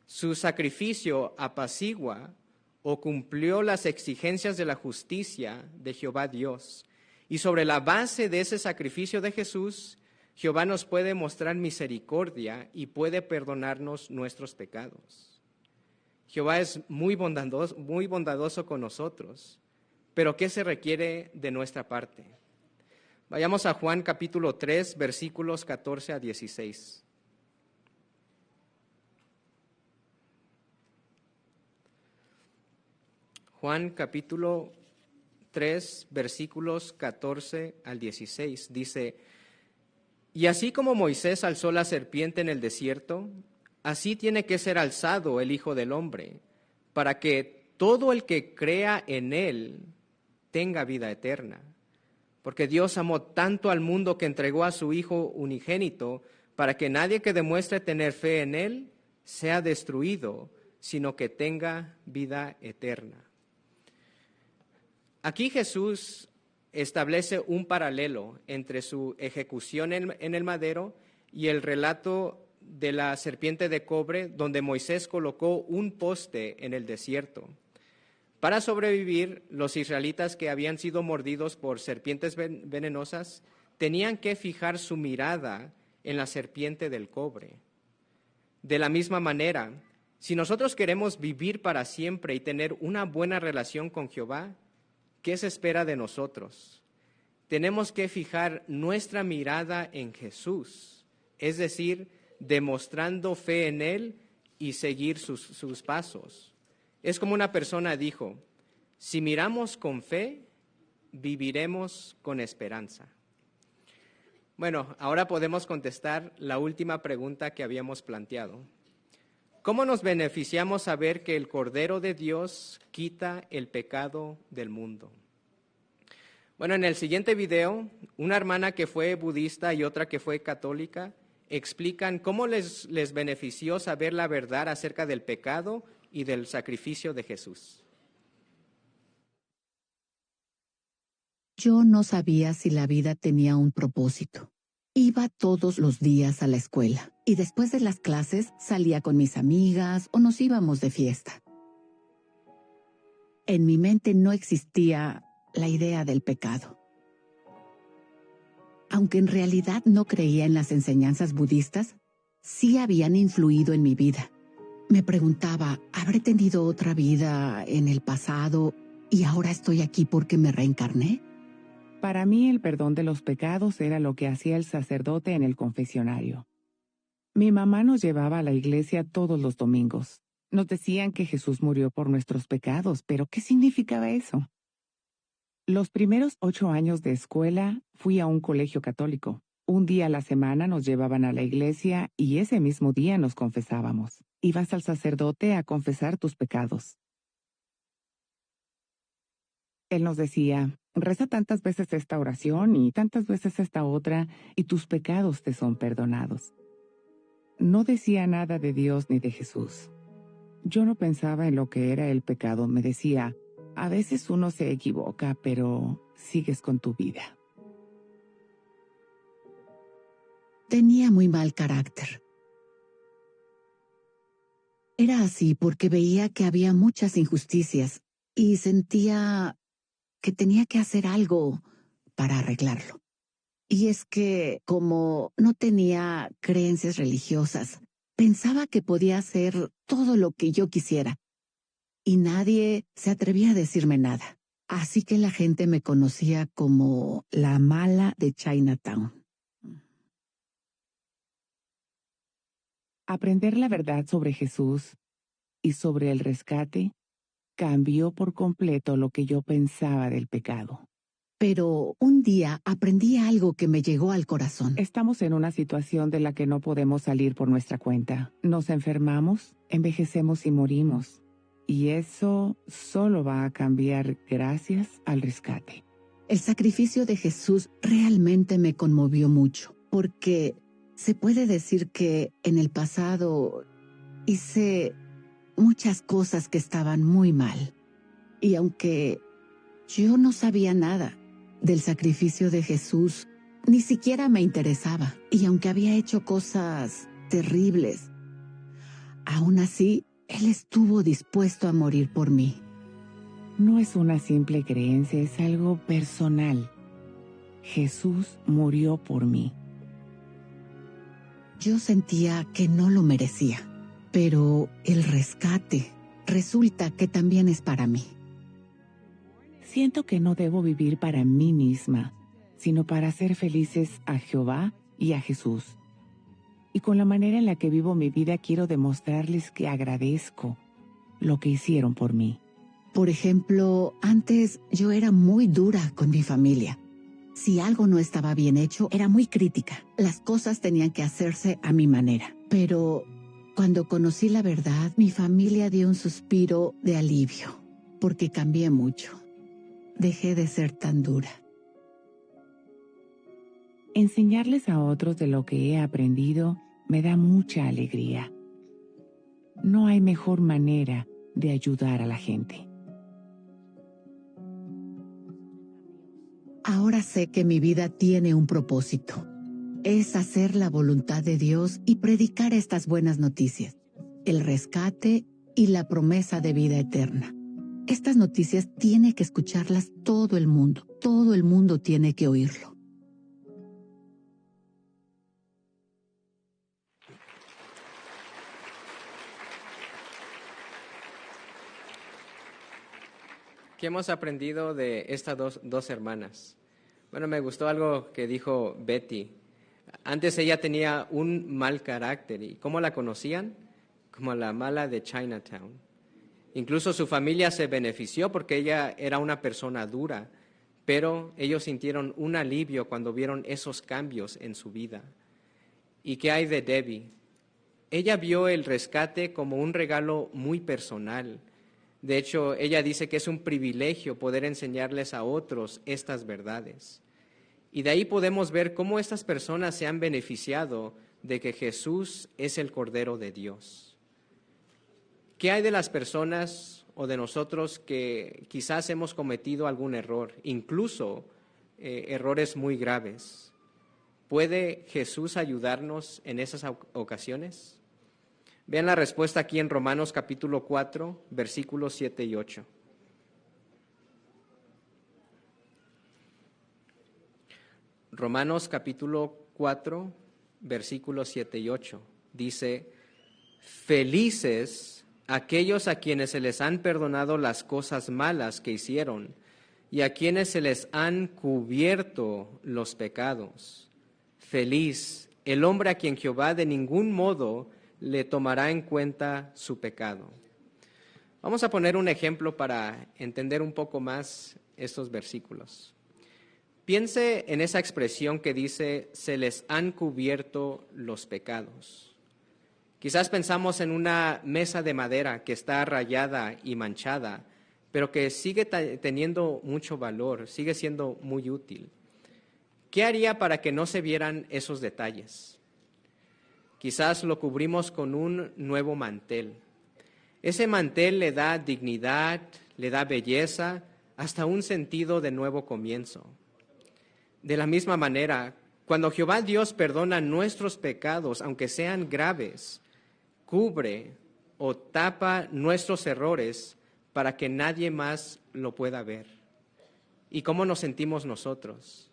Su sacrificio apacigua o cumplió las exigencias de la justicia de Jehová Dios. Y sobre la base de ese sacrificio de Jesús, Jehová nos puede mostrar misericordia y puede perdonarnos nuestros pecados. Jehová es muy bondadoso con nosotros, pero ¿qué se requiere de nuestra parte? Vayamos a Juan capítulo 3, versículos 14 a 16. Juan capítulo 3, versículos 14 al 16, dice: y así como Moisés alzó la serpiente en el desierto, así tiene que ser alzado el Hijo del Hombre, para que todo el que crea en él tenga vida eterna. Porque Dios amó tanto al mundo que entregó a su Hijo unigénito, para que nadie que demuestre tener fe en él sea destruido, sino que tenga vida eterna. Aquí Jesús establece un paralelo entre su ejecución en el madero y el relato de la serpiente de cobre, donde Moisés colocó un poste en el desierto. Para sobrevivir, los israelitas que habían sido mordidos por serpientes venenosas tenían que fijar su mirada en la serpiente del cobre. De la misma manera, si nosotros queremos vivir para siempre y tener una buena relación con Jehová, ¿qué se espera de nosotros? Tenemos que fijar nuestra mirada en Jesús, es decir, demostrando fe en Él y seguir sus pasos. Es como una persona dijo: si miramos con fe, viviremos con esperanza. Bueno, ahora podemos contestar la última pregunta que habíamos planteado. ¿Cómo nos beneficiamos saber que el Cordero de Dios quita el pecado del mundo? Bueno, en el siguiente video, una hermana que fue budista y otra que fue católica explican cómo les benefició saber la verdad acerca del pecado y del sacrificio de Jesús. Yo no sabía si la vida tenía un propósito. Iba todos los días a la escuela y después de las clases salía con mis amigas o nos íbamos de fiesta. En mi mente no existía la idea del pecado. Aunque en realidad no creía en las enseñanzas budistas, sí habían influido en mi vida. Me preguntaba, ¿habré tenido otra vida en el pasado y ahora estoy aquí porque me reencarné? Para mí el perdón de los pecados era lo que hacía el sacerdote en el confesionario. Mi mamá nos llevaba a la iglesia todos los domingos. Nos decían que Jesús murió por nuestros pecados, pero ¿qué significaba eso? Los primeros 8 años de escuela fui a un colegio católico. Un día a la semana nos llevaban a la iglesia y ese mismo día nos confesábamos. Ibas al sacerdote a confesar tus pecados. Él nos decía, reza tantas veces esta oración y tantas veces esta otra, y tus pecados te son perdonados. No decía nada de Dios ni de Jesús. Yo no pensaba en lo que era el pecado. Me decía, a veces uno se equivoca, pero sigues con tu vida. Tenía muy mal carácter. Era así porque veía que había muchas injusticias y sentía que tenía que hacer algo para arreglarlo. Y es que, como no tenía creencias religiosas, pensaba que podía hacer todo lo que yo quisiera. Y nadie se atrevía a decirme nada. Así que la gente me conocía como la mala de Chinatown. Aprender la verdad sobre Jesús y sobre el rescate cambió por completo lo que yo pensaba del pecado. Pero un día aprendí algo que me llegó al corazón. Estamos en una situación de la que no podemos salir por nuestra cuenta. Nos enfermamos, envejecemos y morimos. Y eso solo va a cambiar gracias al rescate. El sacrificio de Jesús realmente me conmovió mucho, porque se puede decir que en el pasado hice muchas cosas que estaban muy mal. Y aunque yo no sabía nada del sacrificio de Jesús, ni siquiera me interesaba. Y aunque había hecho cosas terribles, aún así, Él estuvo dispuesto a morir por mí. No es una simple creencia, es algo personal. Jesús murió por mí. Yo sentía que no lo merecía, pero el rescate resulta que también es para mí. Siento que no debo vivir para mí misma, sino para hacer felices a Jehová y a Jesús. Y con la manera en la que vivo mi vida quiero demostrarles que agradezco lo que hicieron por mí. Por ejemplo, antes yo era muy dura con mi familia. Si algo no estaba bien hecho, era muy crítica. Las cosas tenían que hacerse a mi manera. Pero cuando conocí la verdad, mi familia dio un suspiro de alivio, porque cambié mucho. Dejé de ser tan dura. Enseñarles a otros de lo que he aprendido me da mucha alegría. No hay mejor manera de ayudar a la gente. Ahora sé que mi vida tiene un propósito. Es hacer la voluntad de Dios y predicar estas buenas noticias, el rescate y la promesa de vida eterna. Estas noticias tiene que escucharlas todo el mundo tiene que oírlo. ¿Qué hemos aprendido de estas dos hermanas? Bueno, me gustó algo que dijo Betty. Antes ella tenía un mal carácter. ¿Y cómo la conocían? Como la mala de Chinatown. Incluso su familia se benefició porque ella era una persona dura, pero ellos sintieron un alivio cuando vieron esos cambios en su vida. ¿Y qué hay de Debbie? Ella vio el rescate como un regalo muy personal. De hecho, ella dice que es un privilegio poder enseñarles a otros estas verdades. Y de ahí podemos ver cómo estas personas se han beneficiado de que Jesús es el Cordero de Dios. ¿Qué hay de las personas o de nosotros que quizás hemos cometido algún error, incluso errores muy graves? ¿Puede Jesús ayudarnos en esas ocasiones? Vean la respuesta aquí en Romanos capítulo 4, versículos 7 y 8. Romanos capítulo 4, versículos 7 y 8. Dice, felices aquellos a quienes se les han perdonado las cosas malas que hicieron y a quienes se les han cubierto los pecados. Feliz el hombre a quien Jehová de ningún modo le tomará en cuenta su pecado. Vamos a poner un ejemplo para entender un poco más estos versículos. Piense en esa expresión que dice, se les han cubierto los pecados. Quizás pensamos en una mesa de madera que está rayada y manchada, pero que sigue teniendo mucho valor, sigue siendo muy útil. ¿Qué haría para que no se vieran esos detalles? Quizás lo cubrimos con un nuevo mantel. Ese mantel le da dignidad, le da belleza, hasta un sentido de nuevo comienzo. De la misma manera, cuando Jehová Dios perdona nuestros pecados, aunque sean graves, cubre o tapa nuestros errores para que nadie más lo pueda ver. ¿Y cómo nos sentimos nosotros?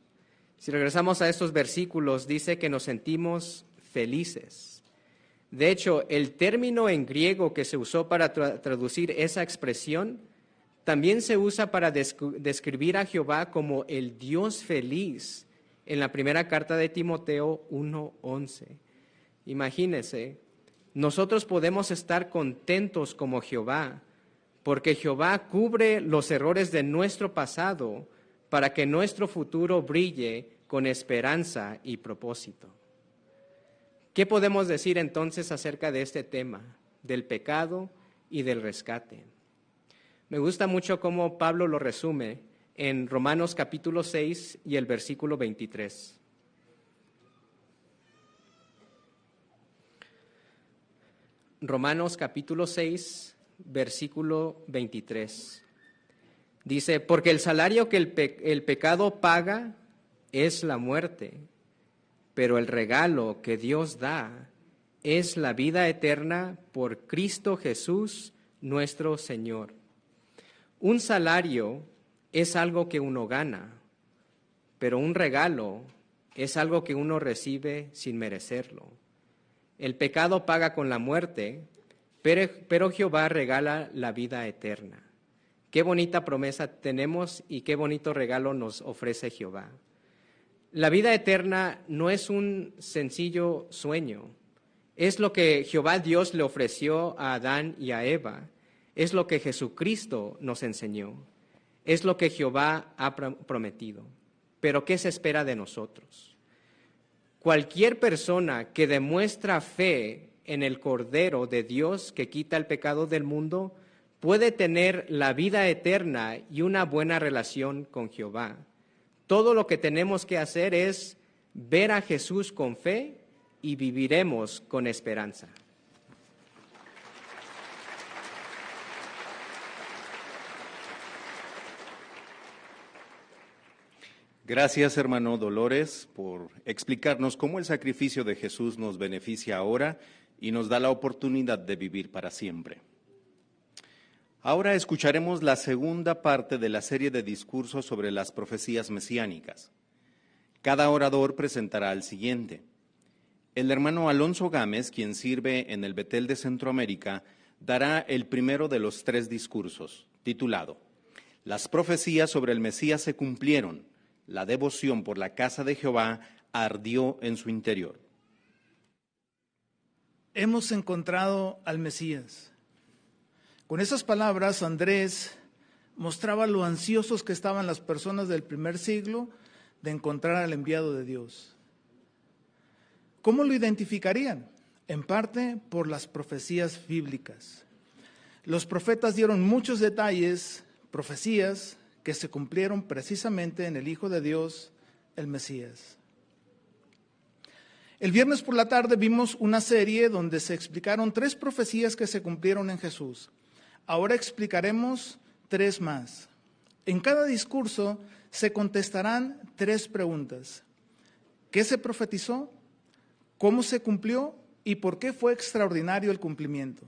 Si regresamos a estos versículos, dice que nos sentimos felices. De hecho, el término en griego que se usó para traducir esa expresión también se usa para describir a Jehová como el Dios feliz en la primera carta de Timoteo 1:11. Imagínense, nosotros podemos estar contentos como Jehová, porque Jehová cubre los errores de nuestro pasado para que nuestro futuro brille con esperanza y propósito. ¿Qué podemos decir entonces acerca de este tema, del pecado y del rescate? Me gusta mucho cómo Pablo lo resume en Romanos capítulo 6 y el versículo 23. Romanos capítulo 6, versículo 23. Dice, porque el salario que el pecado paga es la muerte, pero el regalo que Dios da es la vida eterna por Cristo Jesús nuestro Señor. Un salario es algo que uno gana, pero un regalo es algo que uno recibe sin merecerlo. El pecado paga con la muerte, pero Jehová regala la vida eterna. Qué bonita promesa tenemos y qué bonito regalo nos ofrece Jehová. La vida eterna no es un sencillo sueño, es lo que Jehová Dios le ofreció a Adán y a Eva. Es lo que Jesucristo nos enseñó. Es lo que Jehová ha prometido. Pero ¿qué se espera de nosotros? Cualquier persona que demuestra fe en el Cordero de Dios que quita el pecado del mundo puede tener la vida eterna y una buena relación con Jehová. Todo lo que tenemos que hacer es ver a Jesús con fe y viviremos con esperanza. Gracias, hermano Dolores, por explicarnos cómo el sacrificio de Jesús nos beneficia ahora y nos da la oportunidad de vivir para siempre. Ahora escucharemos la segunda parte de la serie de discursos sobre las profecías mesiánicas. Cada orador presentará al siguiente. El hermano Alonso Gámez, quien sirve en el Betel de Centroamérica, dará el primero de los 3 discursos, titulado Las profecías sobre el Mesías se cumplieron. La devoción por la casa de Jehová ardió en su interior. Hemos encontrado al Mesías. Con esas palabras, Andrés mostraba lo ansiosos que estaban las personas del primer siglo de encontrar al enviado de Dios. ¿Cómo lo identificarían? En parte por las profecías bíblicas. Los profetas dieron muchos detalles, profecías, que se cumplieron precisamente en el Hijo de Dios, el Mesías. El viernes por la tarde vimos una serie donde se explicaron 3 profecías que se cumplieron en Jesús. Ahora explicaremos 3 más. En cada discurso se contestarán 3 preguntas. ¿Qué se profetizó? ¿Cómo se cumplió? ¿Y por qué fue extraordinario el cumplimiento?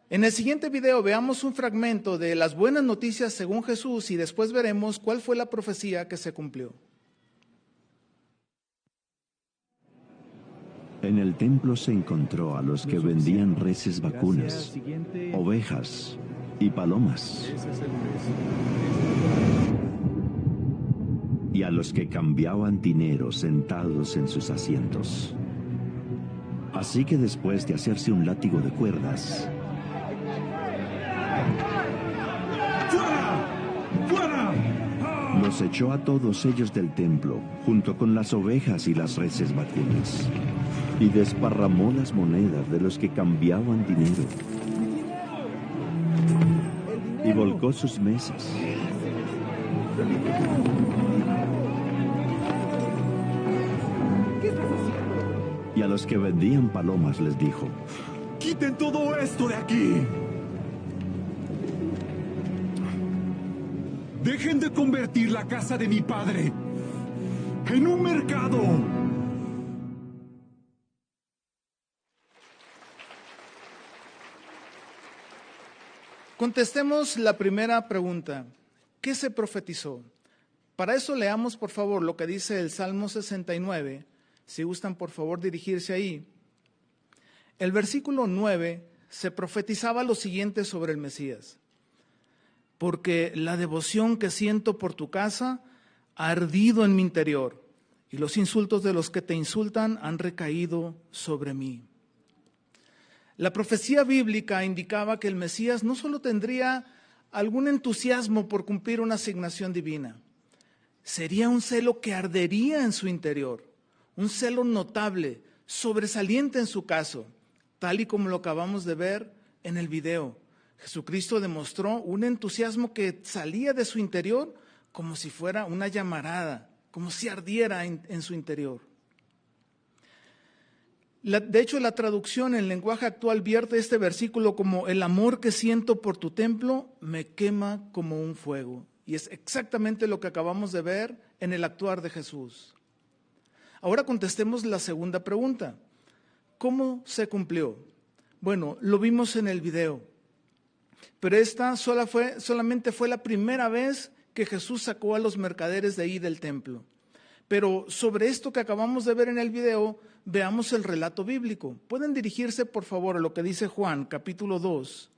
En el siguiente video veamos un fragmento de las buenas noticias según Jesús y después veremos cuál fue la profecía que se cumplió. En el templo se encontró a los que vendían reses vacunas, ovejas y palomas, y a los que cambiaban dinero sentados en sus asientos. Así que después de hacerse un látigo de cuerdas, los echó a todos ellos del templo, junto con las ovejas y las reses vacunas, y desparramó las monedas de los que cambiaban dinero, y volcó sus mesas. Y a los que vendían palomas les dijo: ¡Quiten todo esto de aquí! ¡Dejen de convertir la casa de mi padre en un mercado! Contestemos la primera pregunta. ¿Qué se profetizó? Para eso leamos, por favor, lo que dice el Salmo 69. Si gustan, por favor, dirigirse ahí. El versículo 9 se profetizaba lo siguiente sobre el Mesías. Porque la devoción que siento por tu casa ha ardido en mi interior, y los insultos de los que te insultan han recaído sobre mí. La profecía bíblica indicaba que el Mesías no solo tendría algún entusiasmo por cumplir una asignación divina, sería un celo que ardería en su interior, un celo notable, sobresaliente en su caso, tal y como lo acabamos de ver en el video. Jesucristo demostró un entusiasmo que salía de su interior como si fuera una llamarada, como si ardiera en su interior. De hecho, la traducción en lenguaje actual vierte este versículo como: el amor que siento por tu templo me quema como un fuego. Y es exactamente lo que acabamos de ver en el actuar de Jesús. Ahora contestemos la segunda pregunta. ¿Cómo se cumplió? Bueno, lo vimos en el video, pero esta solamente fue la primera vez que Jesús sacó a los mercaderes de ahí del templo. Pero sobre esto que acabamos de ver en el video, veamos el relato bíblico. Pueden dirigirse, por favor, a lo que dice Juan, capítulo 2.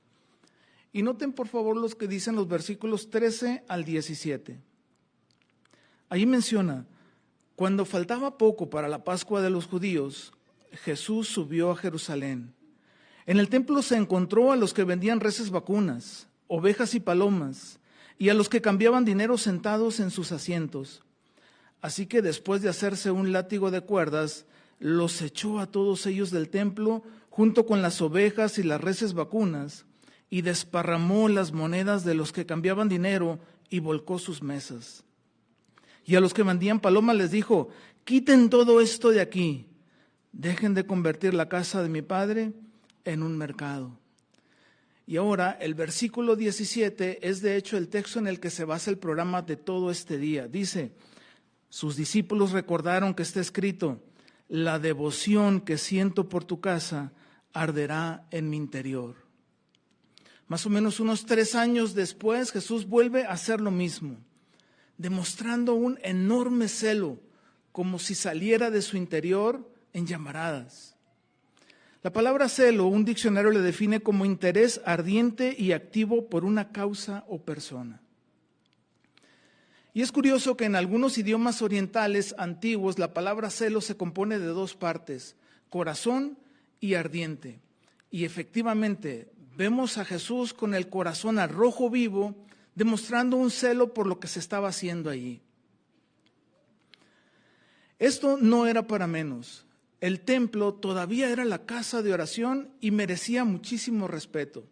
Y noten, por favor, los que dicen los versículos 13 al 17. Ahí menciona: cuando faltaba poco para la Pascua de los judíos, Jesús subió a Jerusalén. En el templo se encontró a los que vendían reses vacunas, ovejas y palomas, y a los que cambiaban dinero sentados en sus asientos. Así que después de hacerse un látigo de cuerdas, los echó a todos ellos del templo, junto con las ovejas y las reses vacunas, y desparramó las monedas de los que cambiaban dinero y volcó sus mesas. Y a los que vendían palomas les dijo: quiten todo esto de aquí, dejen de convertir la casa de mi padre en un mercado. Y ahora el versículo 17 es de hecho el texto en el que se basa el programa de todo este día. Dice: sus discípulos recordaron que está escrito: la devoción que siento por tu casa arderá en mi interior. Más o menos unos 3 años después, Jesús vuelve a hacer lo mismo, demostrando un enorme celo, como si saliera de su interior en llamaradas. La palabra celo, un diccionario le define como interés ardiente y activo por una causa o persona. Y es curioso que en algunos idiomas orientales antiguos la palabra celo se compone de 2 partes, corazón y ardiente. Y efectivamente vemos a Jesús con el corazón a rojo vivo, demostrando un celo por lo que se estaba haciendo allí. Esto no era para menos. El templo todavía era la casa de oración y merecía muchísimo respeto.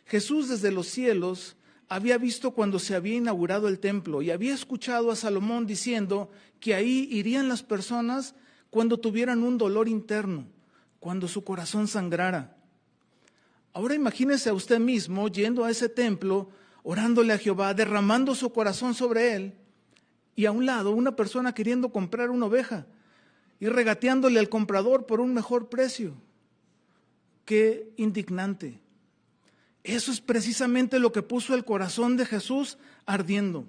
Jesús desde los cielos había visto cuando se había inaugurado el templo y había escuchado a Salomón diciendo que ahí irían las personas cuando tuvieran un dolor interno, cuando su corazón sangrara. Ahora imagínese a usted mismo yendo a ese templo, orándole a Jehová, derramando su corazón sobre él, y a un lado una persona queriendo comprar una oveja y regateándole al comprador por un mejor precio. Qué indignante. Eso es precisamente lo que puso el corazón de Jesús ardiendo.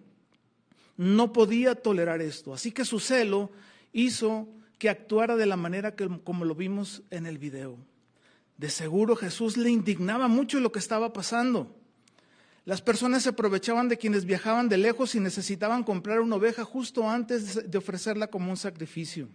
No podía tolerar esto, así que su celo hizo que actuara de la manera como lo vimos en el video. De seguro Jesús le indignaba mucho lo que estaba pasando. Las personas se aprovechaban de quienes viajaban de lejos y necesitaban comprar una oveja justo antes de ofrecerla como un sacrificio.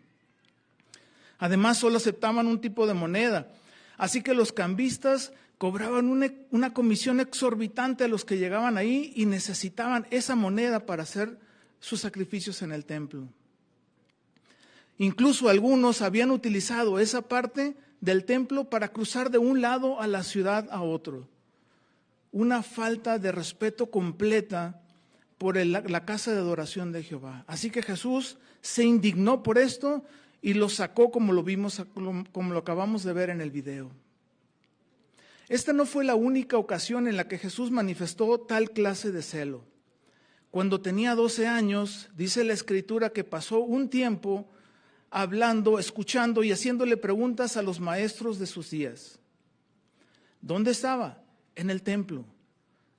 Además, solo aceptaban un tipo de moneda, así que los cambistas cobraban una comisión exorbitante a los que llegaban ahí y necesitaban esa moneda para hacer sus sacrificios en el templo. Incluso algunos habían utilizado esa parte del templo para cruzar de un lado a la ciudad a otro. Una falta de respeto completa por la casa de adoración de Jehová. Así que Jesús se indignó por esto y lo sacó como lo vimos, como lo acabamos de ver en el video. Esta no fue la única ocasión en la que Jesús manifestó tal clase de celo. Cuando tenía 12 años, dice la Escritura que pasó un tiempo hablando, escuchando y haciéndole preguntas a los maestros de sus días. ¿Dónde estaba? En el templo.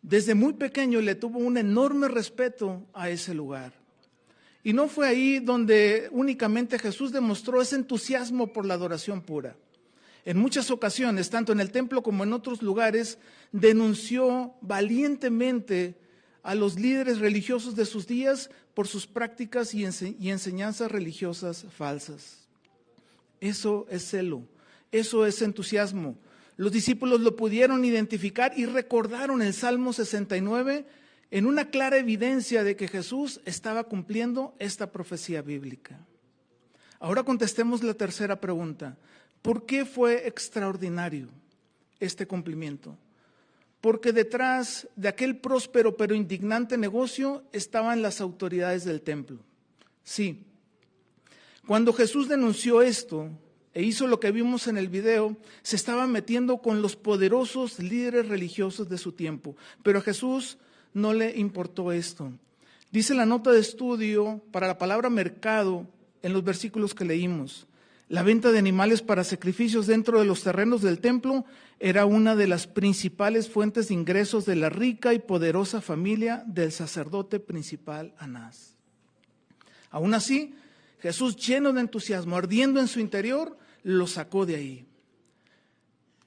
Desde muy pequeño le tuvo un enorme respeto a ese lugar. Y no fue ahí donde únicamente Jesús demostró ese entusiasmo por la adoración pura. En muchas ocasiones, tanto en el templo como en otros lugares, denunció valientemente a los líderes religiosos de sus días por sus prácticas y enseñanzas religiosas falsas. Eso es celo, eso es entusiasmo. Los discípulos lo pudieron identificar y recordaron el Salmo 69 en una clara evidencia de que Jesús estaba cumpliendo esta profecía bíblica. Ahora contestemos la tercera pregunta. ¿Por qué fue extraordinario este cumplimiento? Porque detrás de aquel próspero pero indignante negocio estaban las autoridades del templo. Sí, cuando Jesús denunció esto e hizo lo que vimos en el video, se estaba metiendo con los poderosos líderes religiosos de su tiempo. Pero a Jesús no le importó esto. Dice la nota de estudio para la palabra mercado en los versículos que leímos. La venta de animales para sacrificios dentro de los terrenos del templo era una de las principales fuentes de ingresos de la rica y poderosa familia del sacerdote principal Anás. Aún así, Jesús, lleno de entusiasmo, ardiendo en su interior, lo sacó de ahí.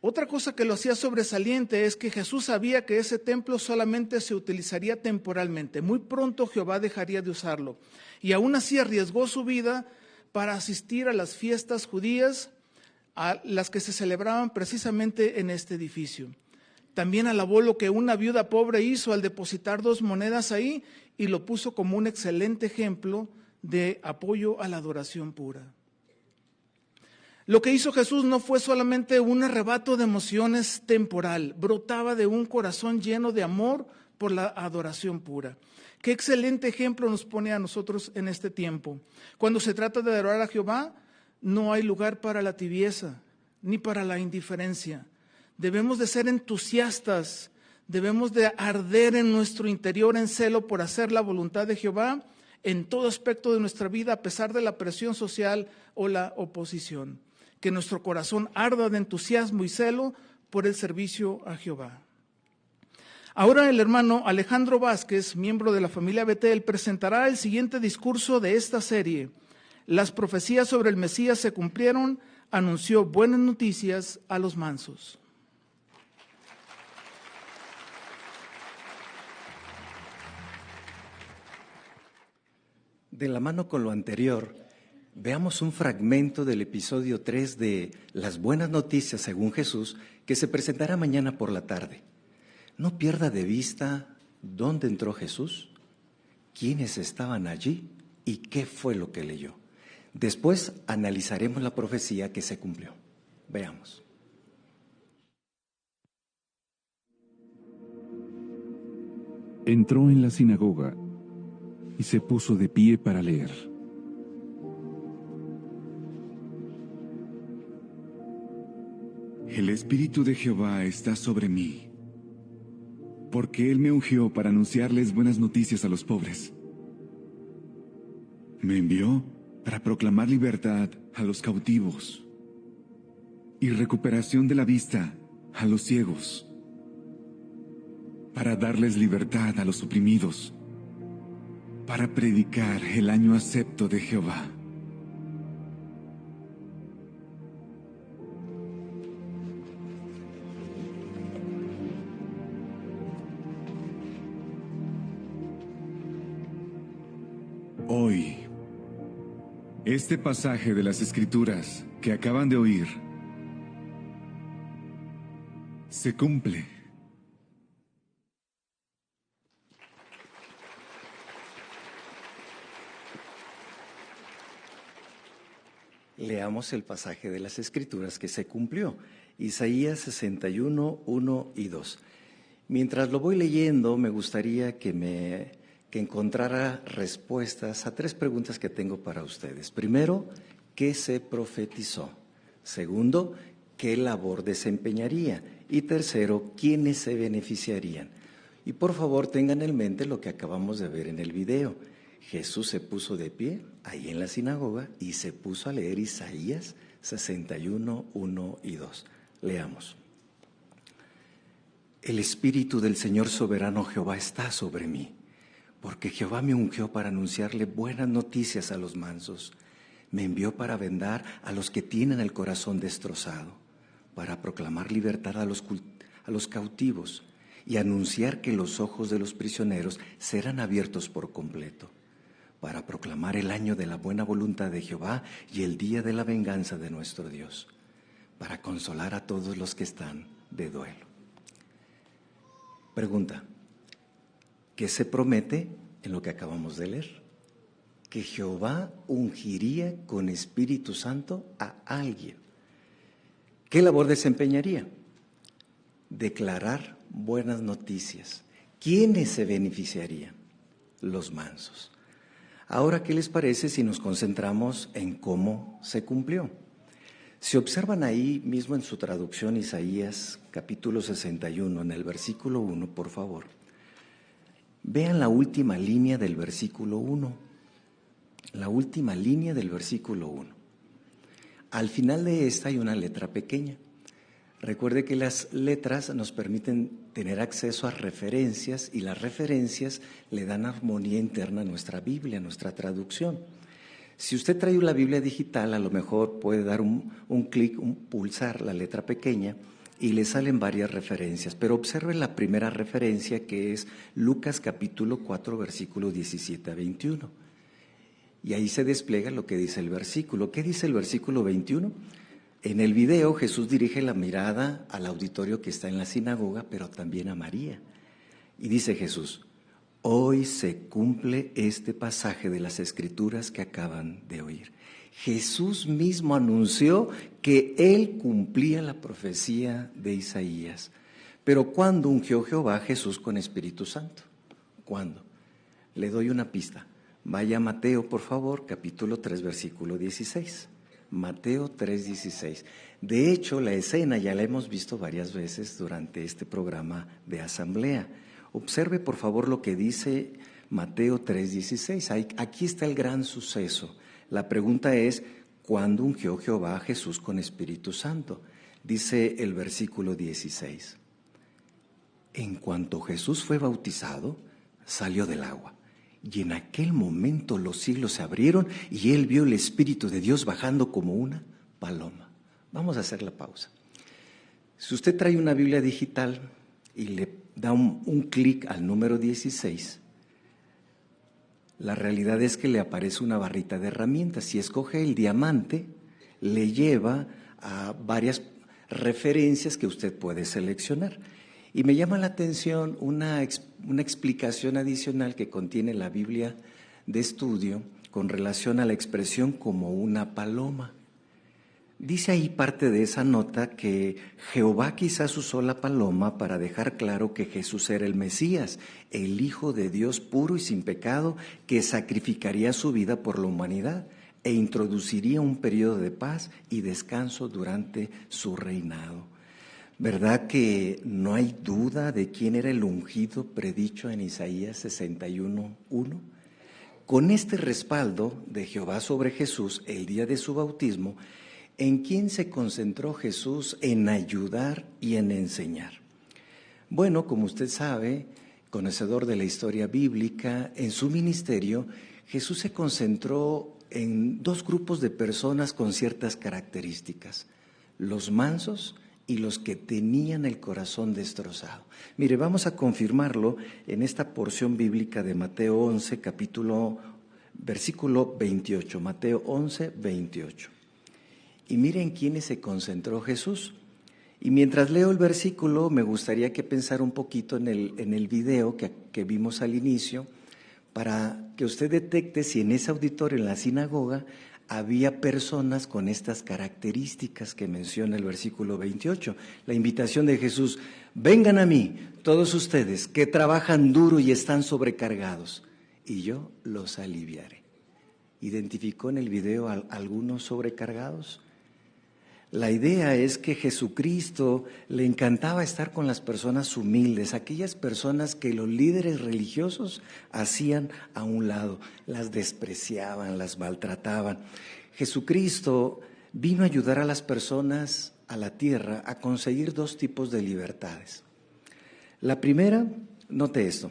Otra cosa que lo hacía sobresaliente es que Jesús sabía que ese templo solamente se utilizaría temporalmente. Muy pronto Jehová dejaría de usarlo. Y aún así arriesgó su vida para asistir a las fiestas judías, a las que se celebraban precisamente en este edificio. También alabó lo que una viuda pobre hizo al depositar 2 monedas ahí y lo puso como un excelente ejemplo de apoyo a la adoración pura. Lo que hizo Jesús no fue solamente un arrebato de emociones temporal, brotaba de un corazón lleno de amor por la adoración pura. Qué excelente ejemplo nos pone a nosotros en este tiempo. Cuando se trata de adorar a Jehová, no hay lugar para la tibieza ni para la indiferencia. Debemos de ser entusiastas, debemos de arder en nuestro interior en celo por hacer la voluntad de Jehová en todo aspecto de nuestra vida, a pesar de la presión social o la oposición. Que nuestro corazón arda de entusiasmo y celo por el servicio a Jehová. Ahora el hermano Alejandro Vázquez, miembro de la familia Betel, presentará el siguiente discurso de esta serie. Las profecías sobre el Mesías se cumplieron, anunció buenas noticias a los mansos. De la mano con lo anterior, veamos un fragmento del episodio 3 de Las buenas noticias según Jesús, que se presentará mañana por la tarde. No pierda de vista dónde entró Jesús, quiénes estaban allí y qué fue lo que leyó. Después analizaremos la profecía que se cumplió. Veamos. Entró en la sinagoga y se puso de pie para leer. El Espíritu de Jehová está sobre mí, porque Él me ungió para anunciarles buenas noticias a los pobres. Me envió para proclamar libertad a los cautivos y recuperación de la vista a los ciegos, para darles libertad a los oprimidos, para predicar el año acepto de Jehová. Hoy, este pasaje de las Escrituras que acaban de oír se cumple. Leamos el pasaje de las Escrituras que se cumplió, Isaías 61, 1 y 2. Mientras lo voy leyendo, me gustaría que encontrara respuestas a 3 preguntas que tengo para ustedes. Primero, ¿qué se profetizó? Segundo, ¿qué labor desempeñaría? Y tercero, ¿quiénes se beneficiarían? Y por favor tengan en mente lo que acabamos de ver en el video. Jesús se puso de pie ahí en la sinagoga y se puso a leer Isaías 61, 1 y 2. Leamos. El Espíritu del Señor soberano Jehová está sobre mí, porque Jehová me ungió para anunciarle buenas noticias a los mansos. Me envió para vendar a los que tienen el corazón destrozado, para proclamar libertad a los cautivos y anunciar que los ojos de los prisioneros serán abiertos por completo, para proclamar el año de la buena voluntad de Jehová y el día de la venganza de nuestro Dios, para consolar a todos los que están de duelo. Pregunta: ¿qué se promete en lo que acabamos de leer? Que Jehová ungiría con Espíritu Santo a alguien. ¿Qué labor desempeñaría? Declarar buenas noticias. ¿Quiénes se beneficiarían? Los mansos. Ahora, ¿qué les parece si nos concentramos en cómo se cumplió? Si observan ahí mismo en su traducción Isaías capítulo 61, en el versículo 1, por favor, vean la última línea del versículo 1. La última línea del versículo 1. Al final de esta hay una letra pequeña. Recuerde que las letras nos permiten tener acceso a referencias y las referencias le dan armonía interna a nuestra Biblia, a nuestra traducción. Si usted trae la Biblia digital, a lo mejor puede dar un clic, pulsar la letra pequeña y le salen varias referencias. Pero observen la primera referencia, que es Lucas capítulo 4, versículo 17 a 21. Y ahí se despliega lo que dice el versículo. ¿Qué dice el versículo 21? En el video Jesús dirige la mirada al auditorio que está en la sinagoga, pero también a María. Y dice Jesús: hoy se cumple este pasaje de las Escrituras que acaban de oír. Jesús mismo anunció que Él cumplía la profecía de Isaías. Pero ¿cuándo ungió Jehová a Jesús con Espíritu Santo? ¿Cuándo? Le doy una pista. Vaya a Mateo, por favor, capítulo 3, versículo 16. Mateo 3, 16. De hecho, la escena ya la hemos visto varias veces durante este programa de asamblea. Observe, por favor, lo que dice Mateo 3, 16. Aquí está el gran suceso. La pregunta es: ¿cuándo ungió Jehová a Jesús con Espíritu Santo? Dice el versículo 16. En cuanto Jesús fue bautizado, salió del agua. Y en aquel momento los cielos se abrieron y él vio el Espíritu de Dios bajando como una paloma. Vamos a hacer la pausa. Si usted trae una Biblia digital y le da un clic al número 16, la realidad es que le aparece una barrita de herramientas. Si escoge el diamante, le lleva a varias referencias que usted puede seleccionar. Y me llama la atención una explicación adicional que contiene la Biblia de estudio con relación a la expresión como una paloma. Dice ahí parte de esa nota que Jehová quizás usó la paloma para dejar claro que Jesús era el Mesías, el Hijo de Dios puro y sin pecado, que sacrificaría su vida por la humanidad e introduciría un periodo de paz y descanso durante su reinado. ¿Verdad que no hay duda de quién era el ungido predicho en Isaías 61:1? Con este respaldo de Jehová sobre Jesús el día de su bautismo, ¿en quién se concentró Jesús en ayudar y en enseñar? Bueno, como usted sabe, conocedor de la historia bíblica, en su ministerio, Jesús se concentró en dos grupos de personas con ciertas características: los mansos y los que tenían el corazón destrozado. Mire, vamos a confirmarlo en esta porción bíblica de Mateo 11, versículo 28, Mateo 11, 28. Y miren quiénes se concentró Jesús. Y mientras leo el versículo, me gustaría que pensara un poquito en el video que vimos al inicio, para que usted detecte si en ese auditorio, en la sinagoga, había personas con estas características que menciona el versículo 28. La invitación de Jesús: vengan a mí, todos ustedes que trabajan duro y están sobrecargados, y yo los aliviaré. ¿Identificó en el video a algunos sobrecargados? La idea es que Jesucristo le encantaba estar con las personas humildes, aquellas personas que los líderes religiosos hacían a un lado, las despreciaban, las maltrataban. Jesucristo vino a ayudar a las personas, a la tierra, a conseguir dos tipos de libertades. La primera, note esto: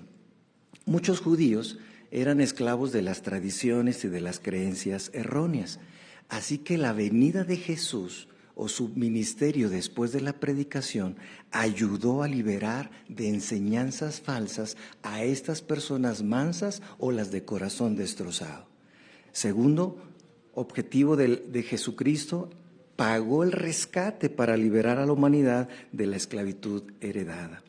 muchos judíos eran esclavos de las tradiciones y de las creencias erróneas, así que la venida de Jesús o su ministerio después de la predicación ayudó a liberar de enseñanzas falsas a estas personas mansas o las de corazón destrozado. Segundo objetivo de Jesucristo: pagó el rescate para liberar a la humanidad de la esclavitud heredada.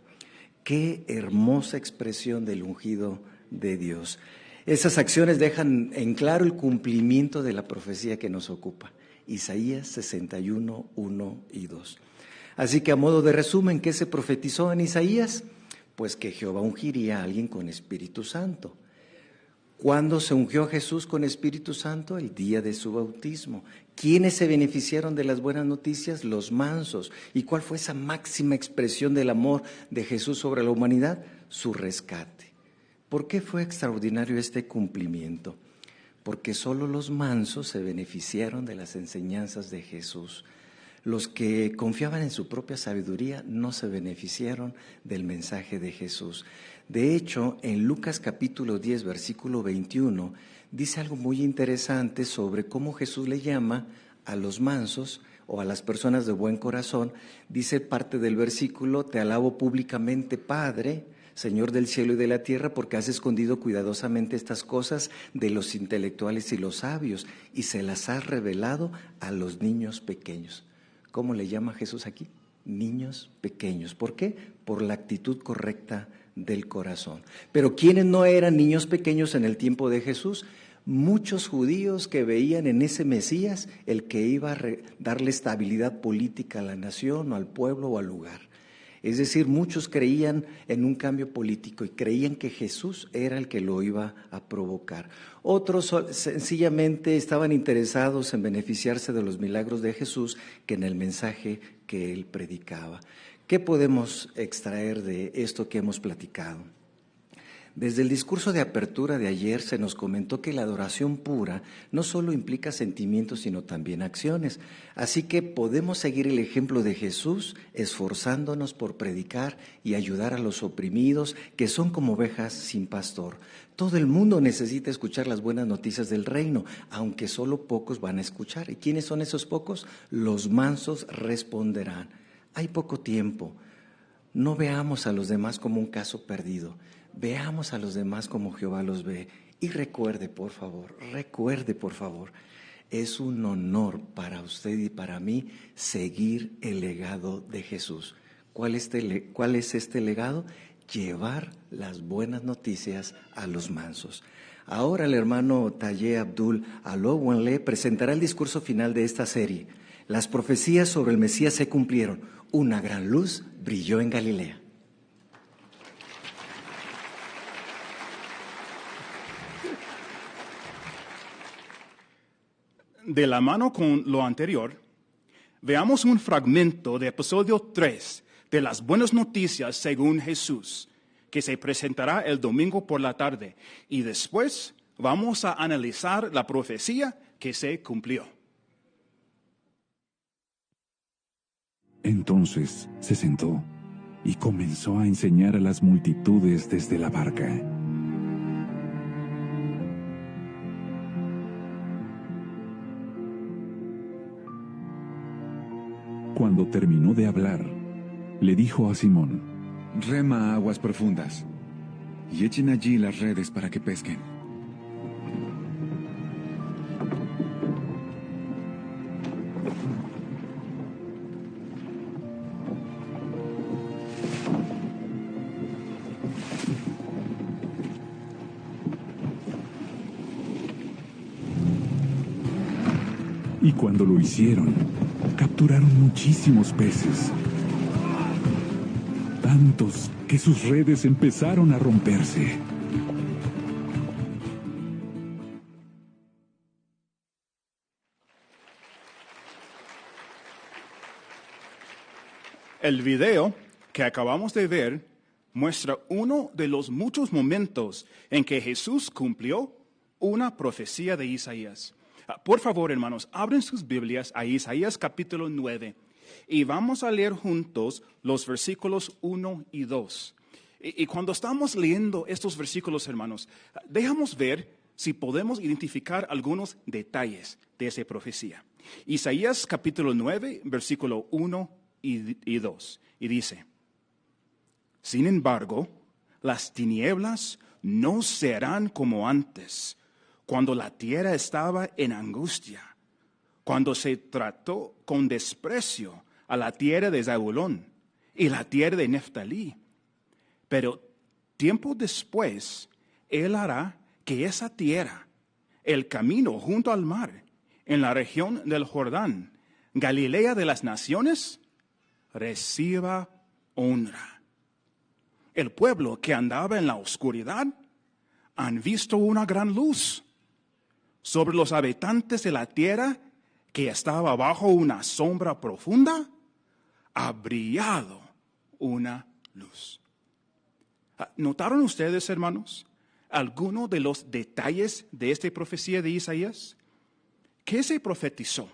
Qué hermosa expresión del ungido de Dios. Esas acciones dejan en claro el cumplimiento de la profecía que nos ocupa. Isaías 61, 1 y 2. Así que, a modo de resumen, ¿qué se profetizó en Isaías? Pues que Jehová ungiría a alguien con Espíritu Santo. ¿Cuándo se ungió a Jesús con Espíritu Santo? El día de su bautismo. ¿Quiénes se beneficiaron de las buenas noticias? Los mansos. ¿Y cuál fue esa máxima expresión del amor de Jesús sobre la humanidad? Su rescate. ¿Por qué fue extraordinario este cumplimiento? Porque solo los mansos se beneficiaron de las enseñanzas de Jesús. Los que confiaban en su propia sabiduría no se beneficiaron del mensaje de Jesús. De hecho, en Lucas capítulo 10, versículo 21, dice algo muy interesante sobre cómo Jesús le llama a los mansos o a las personas de buen corazón. Dice parte del versículo: te alabo públicamente, Padre, Señor del cielo y de la tierra, porque has escondido cuidadosamente estas cosas de los intelectuales y los sabios y se las has revelado a los niños pequeños. ¿Cómo le llama Jesús aquí? Niños pequeños. ¿Por qué? Por la actitud correcta del corazón. Pero ¿quiénes no eran niños pequeños en el tiempo de Jesús? Muchos judíos que veían en ese Mesías el que iba a darle estabilidad política a la nación o al pueblo o al lugar. Es decir, muchos creían en un cambio político y creían que Jesús era el que lo iba a provocar. Otros sencillamente estaban interesados en beneficiarse de los milagros de Jesús que en el mensaje que él predicaba. ¿Qué podemos extraer de esto que hemos platicado? Desde el discurso de apertura de ayer se nos comentó que la adoración pura no solo implica sentimientos, sino también acciones. Así que podemos seguir el ejemplo de Jesús esforzándonos por predicar y ayudar a los oprimidos que son como ovejas sin pastor. Todo el mundo necesita escuchar las buenas noticias del reino, aunque solo pocos van a escuchar. ¿Y quiénes son esos pocos? Los mansos responderán. Hay poco tiempo. No veamos a los demás como un caso perdido. Veamos a los demás como Jehová los ve. Y recuerde, por favor, es un honor para usted y para mí seguir el legado de Jesús. ¿Cuál es este legado? Llevar las buenas noticias a los mansos. Ahora el hermano Taye Abdul Alowanle presentará el discurso final de esta serie. Las profecías sobre el Mesías se cumplieron. Una gran luz brilló en Galilea. De la mano con lo anterior, veamos un fragmento de episodio 3 de las buenas noticias según Jesús, que se presentará el domingo por la tarde. Y después vamos a analizar la profecía que se cumplió. Entonces se sentó y comenzó a enseñar a las multitudes desde la barca. Cuando terminó de hablar, le dijo a Simón: Rema a aguas profundas y echen allí las redes para que pesquen. Y cuando lo hicieron, capturaron muchísimos peces, tantos que sus redes empezaron a romperse. El video que acabamos de ver muestra uno de los muchos momentos en que Jesús cumplió una profecía de Isaías. Por favor, hermanos, abren sus Biblias a Isaías capítulo 9 y vamos a leer juntos los versículos 1 y 2. Y cuando estamos leyendo estos versículos, hermanos, déjame ver si podemos identificar algunos detalles de esa profecía. Isaías capítulo 9, versículo 1 y 2. Y dice: Sin embargo, las tinieblas no serán como antes, cuando la tierra estaba en angustia, cuando se trató con desprecio a la tierra de Zabulón y la tierra de Neftalí. Pero tiempo después, Él hará que esa tierra, el camino junto al mar, en la región del Jordán, Galilea de las naciones, reciba honra. El pueblo que andaba en la oscuridad han visto una gran luz. Sobre los habitantes de la tierra que estaba bajo una sombra profunda, ha brillado una luz. ¿Notaron ustedes, hermanos, algunos de los detalles de esta profecía de Isaías? ¿Qué se profetizó?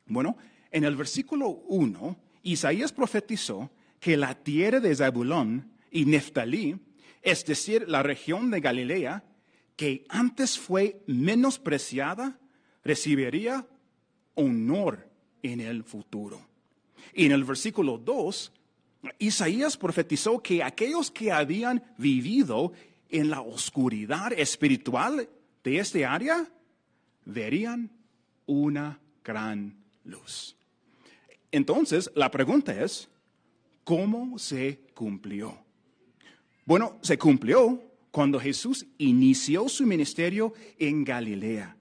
Bueno, en el versículo 1, Isaías profetizó que la tierra de Zabulón y Neftalí, es decir, la región de Galilea, que antes fue menospreciada, recibiría honor en el futuro. Y en el versículo 2, Isaías profetizó que aquellos que habían vivido en la oscuridad espiritual de este área, verían una gran luz. Entonces, la pregunta es, ¿cómo se cumplió? Bueno, se cumplió cuando Jesús inició su ministerio en Galilea,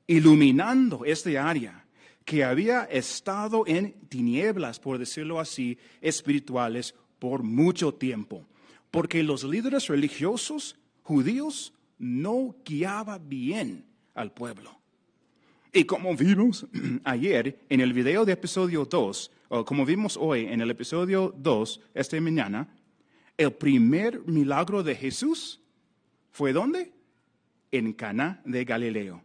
iluminando este área que había estado en tinieblas, por decirlo así, espirituales por mucho tiempo, porque los líderes religiosos judíos no guiaban bien al pueblo. Y como vimos ayer en el video de episodio 2, o como vimos hoy en el episodio 2, esta mañana, el primer milagro de Jesús ¿fue dónde? En Caná de Galileo,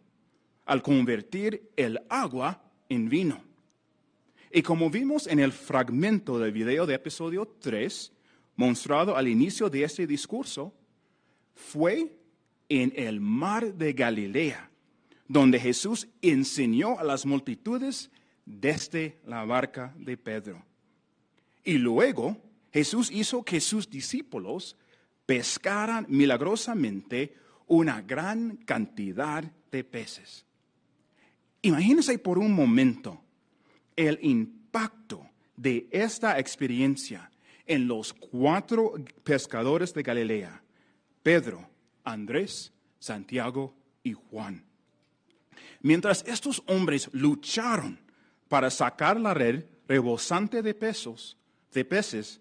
al convertir el agua en vino. Y como vimos en el fragmento del video de episodio 3, mostrado al inicio de este discurso, fue en el mar de Galilea, donde Jesús enseñó a las multitudes desde la barca de Pedro. Y luego Jesús hizo que sus discípulos pescaran milagrosamente una gran cantidad de peces. Imagínense por un momento el impacto de esta experiencia en los 4 pescadores de Galilea: Pedro, Andrés, Santiago y Juan. Mientras estos hombres lucharon para sacar la red rebosante de peces,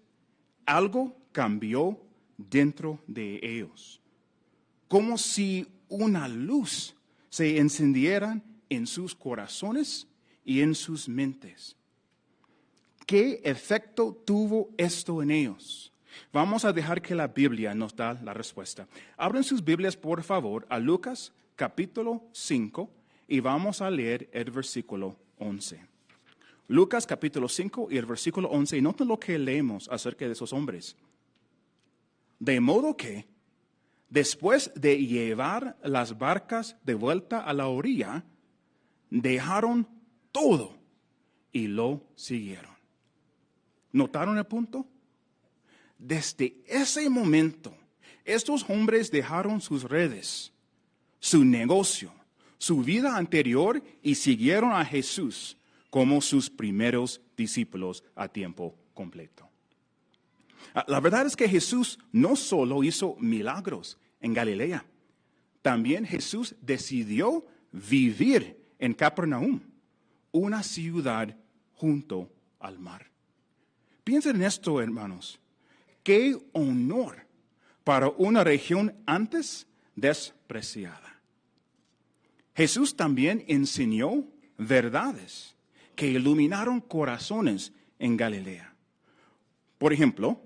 algo cambió dentro de ellos. Como si una luz se encendiera en sus corazones y en sus mentes. ¿Qué efecto tuvo esto en ellos? Vamos a dejar que la Biblia nos da la respuesta. Abran sus Biblias, por favor, a Lucas capítulo 5 y vamos a leer el versículo 11. Lucas capítulo 5 y el versículo 11. Y noten lo que leemos acerca de esos hombres. De modo que, después de llevar las barcas de vuelta a la orilla, dejaron todo y lo siguieron. ¿Notaron el punto? Desde ese momento, estos hombres dejaron sus redes, su negocio, su vida anterior y siguieron a Jesús como sus primeros discípulos a tiempo completo. La verdad es que Jesús no solo hizo milagros en Galilea, también Jesús decidió vivir en Capernaum, una ciudad junto al mar. Piensen en esto, hermanos. Qué honor para una región antes despreciada. Jesús también enseñó verdades que iluminaron corazones en Galilea. Por ejemplo,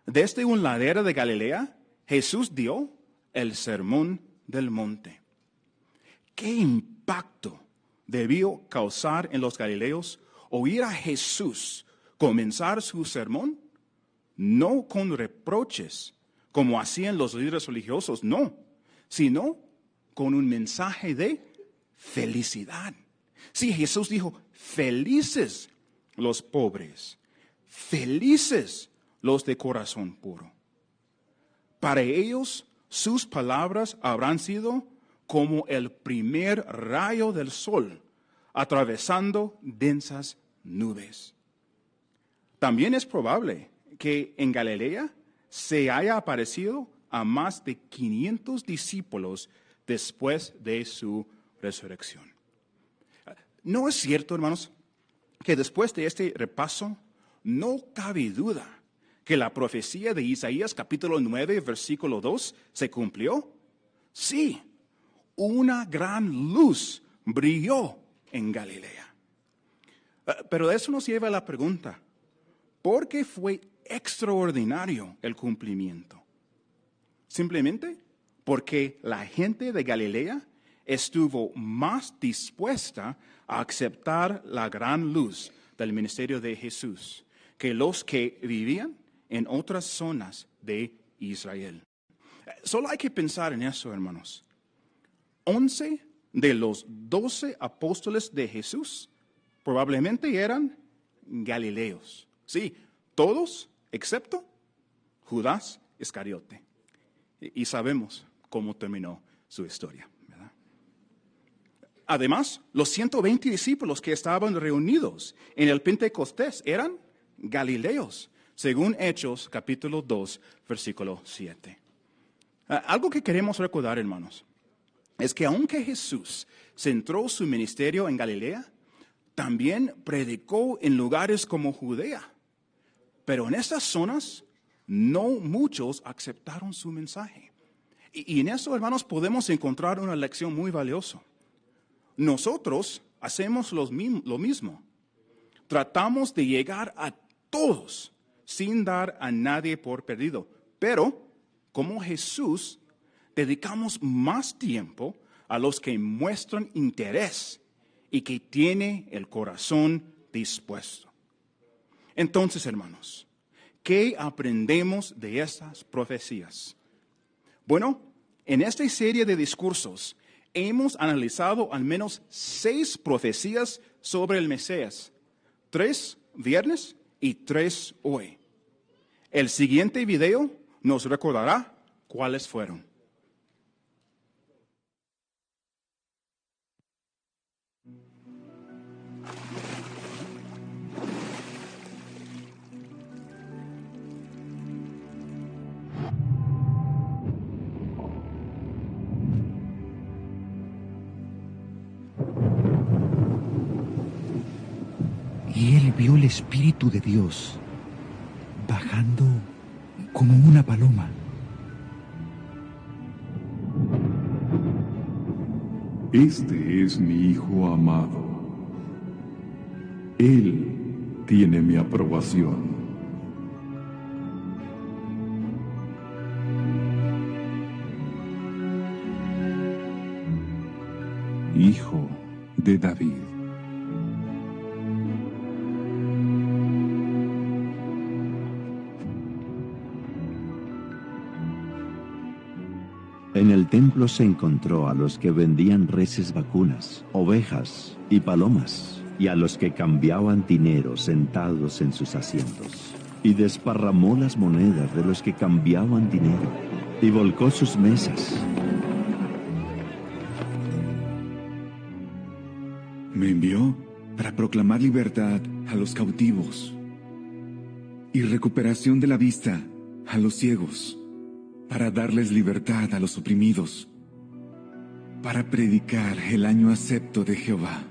desde un ladero de Galilea, Jesús dio el Sermón del Monte. ¿Qué impacto debió causar en los galileos oír a Jesús comenzar su sermón? No con reproches, como hacían los líderes religiosos, no, sino con un mensaje de felicidad. Sí, Jesús dijo, felices los pobres, felices los de corazón puro. Para ellos, sus palabras habrán sido como el primer rayo del sol atravesando densas nubes. También es probable que en Galilea se haya aparecido a más de 500 discípulos después de su resurrección. ¿No es cierto, hermanos, que después de este repaso no cabe duda que la profecía de Isaías capítulo 9, versículo 2 se cumplió? Sí, una gran luz brilló en Galilea. Pero eso nos lleva a la pregunta, ¿por qué fue extraordinario el cumplimiento? Simplemente porque la gente de Galilea estuvo más dispuesta a aceptar la gran luz del ministerio de Jesús que los que vivían en otras zonas de Israel. Solo hay que pensar en eso, hermanos. 11 de los 12 apóstoles de Jesús probablemente eran galileos. Sí, todos excepto Judas Iscariote. Y sabemos cómo terminó su historia, ¿verdad? Además, los 120 discípulos que estaban reunidos en el Pentecostés eran galileos, según Hechos capítulo 2, versículo 7. Algo que queremos recordar, hermanos, es que aunque Jesús centró su ministerio en Galilea, también predicó en lugares como Judea. Pero en estas zonas no muchos aceptaron su mensaje. Y en eso, hermanos, podemos encontrar una lección muy valiosa. Nosotros hacemos lo mismo. Tratamos de llegar a todos sin dar a nadie por perdido. Pero, como Jesús, dedicamos más tiempo a los que muestran interés y que tienen el corazón dispuesto. Entonces, hermanos, ¿qué aprendemos de estas profecías? Bueno, en esta serie de discursos hemos analizado al menos 6 profecías sobre el Mesías. 3 viernes y 3 hoy. El siguiente video nos recordará cuáles fueron. Y él vio el Espíritu de Dios bajando como una paloma. Este es mi Hijo amado. Él tiene mi aprobación. Hijo de David. En el templo se encontró a los que vendían reses vacunas, ovejas y palomas, y a los que cambiaban dinero sentados en sus asientos. Y desparramó las monedas de los que cambiaban dinero, y volcó sus mesas. Me envió para proclamar libertad a los cautivos y recuperación de la vista a los ciegos, para darles libertad a los oprimidos, para predicar el año acepto de Jehová.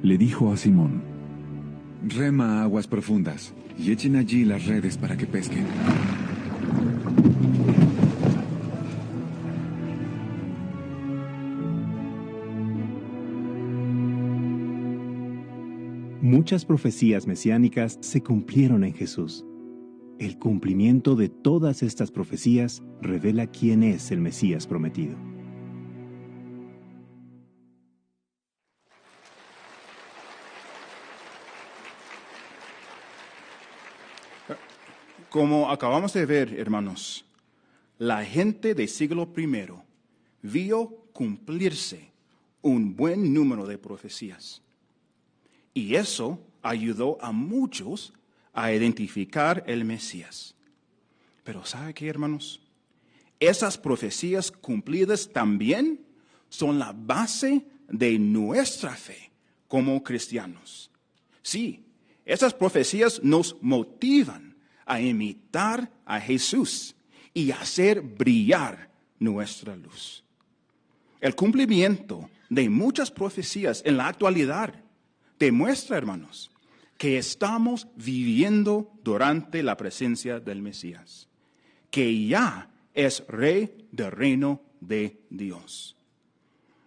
Le dijo a Simón: Rema a aguas profundas y echen allí las redes para que pesquen. Muchas profecías mesiánicas se cumplieron en Jesús. El cumplimiento de todas estas profecías revela quién es el Mesías prometido. Como acabamos de ver, hermanos, la gente del siglo I vio cumplirse un buen número de profecías. Y eso ayudó a muchos a identificar el Mesías. Pero ¿sabe qué, hermanos? Esas profecías cumplidas también son la base de nuestra fe como cristianos. Sí, esas profecías nos motivan a imitar a Jesús y hacer brillar nuestra luz. El cumplimiento de muchas profecías en la actualidad demuestra, hermanos, que estamos viviendo durante la presencia del Mesías, que ya es Rey del reino de Dios.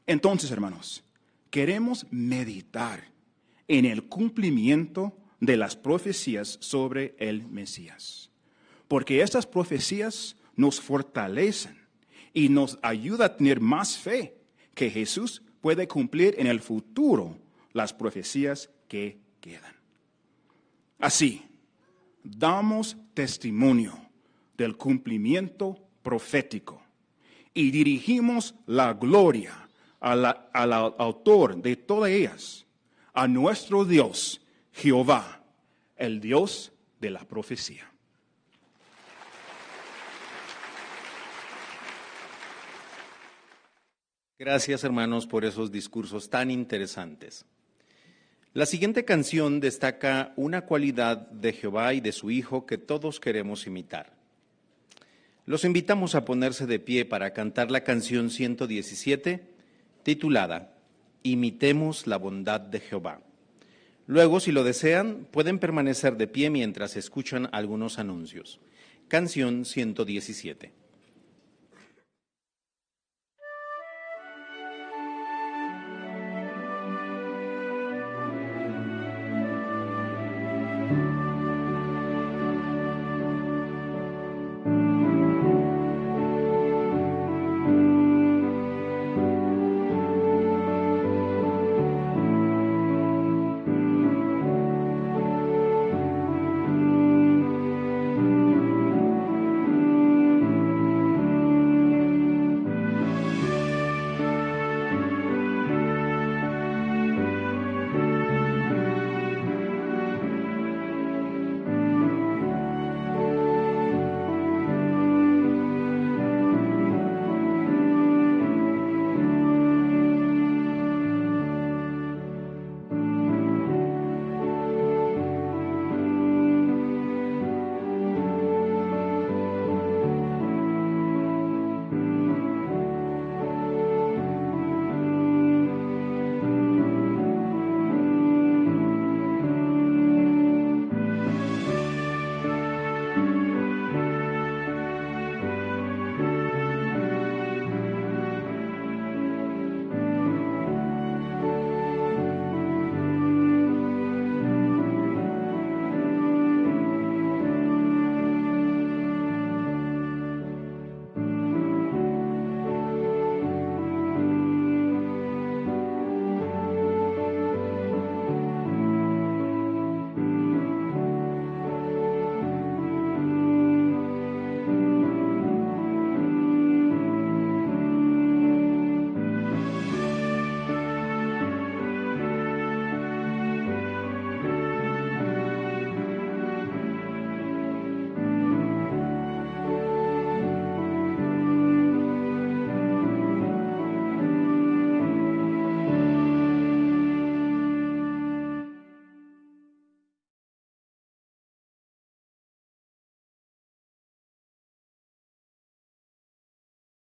Entonces, hermanos, queremos meditar en el cumplimiento de las profecías sobre el Mesías, porque estas profecías nos fortalecen y nos ayudan a tener más fe que Jesús puede cumplir en el futuro las profecías que quedan. Así, damos testimonio del cumplimiento profético y dirigimos la gloria al autor de todas ellas, a nuestro Dios, Jehová, el Dios de la profecía. Gracias, hermanos, por esos discursos tan interesantes. La siguiente canción destaca una cualidad de Jehová y de su Hijo que todos queremos imitar. Los invitamos a ponerse de pie para cantar la canción 117, titulada Imitemos la bondad de Jehová. Luego, si lo desean, pueden permanecer de pie mientras escuchan algunos anuncios. Canción 117.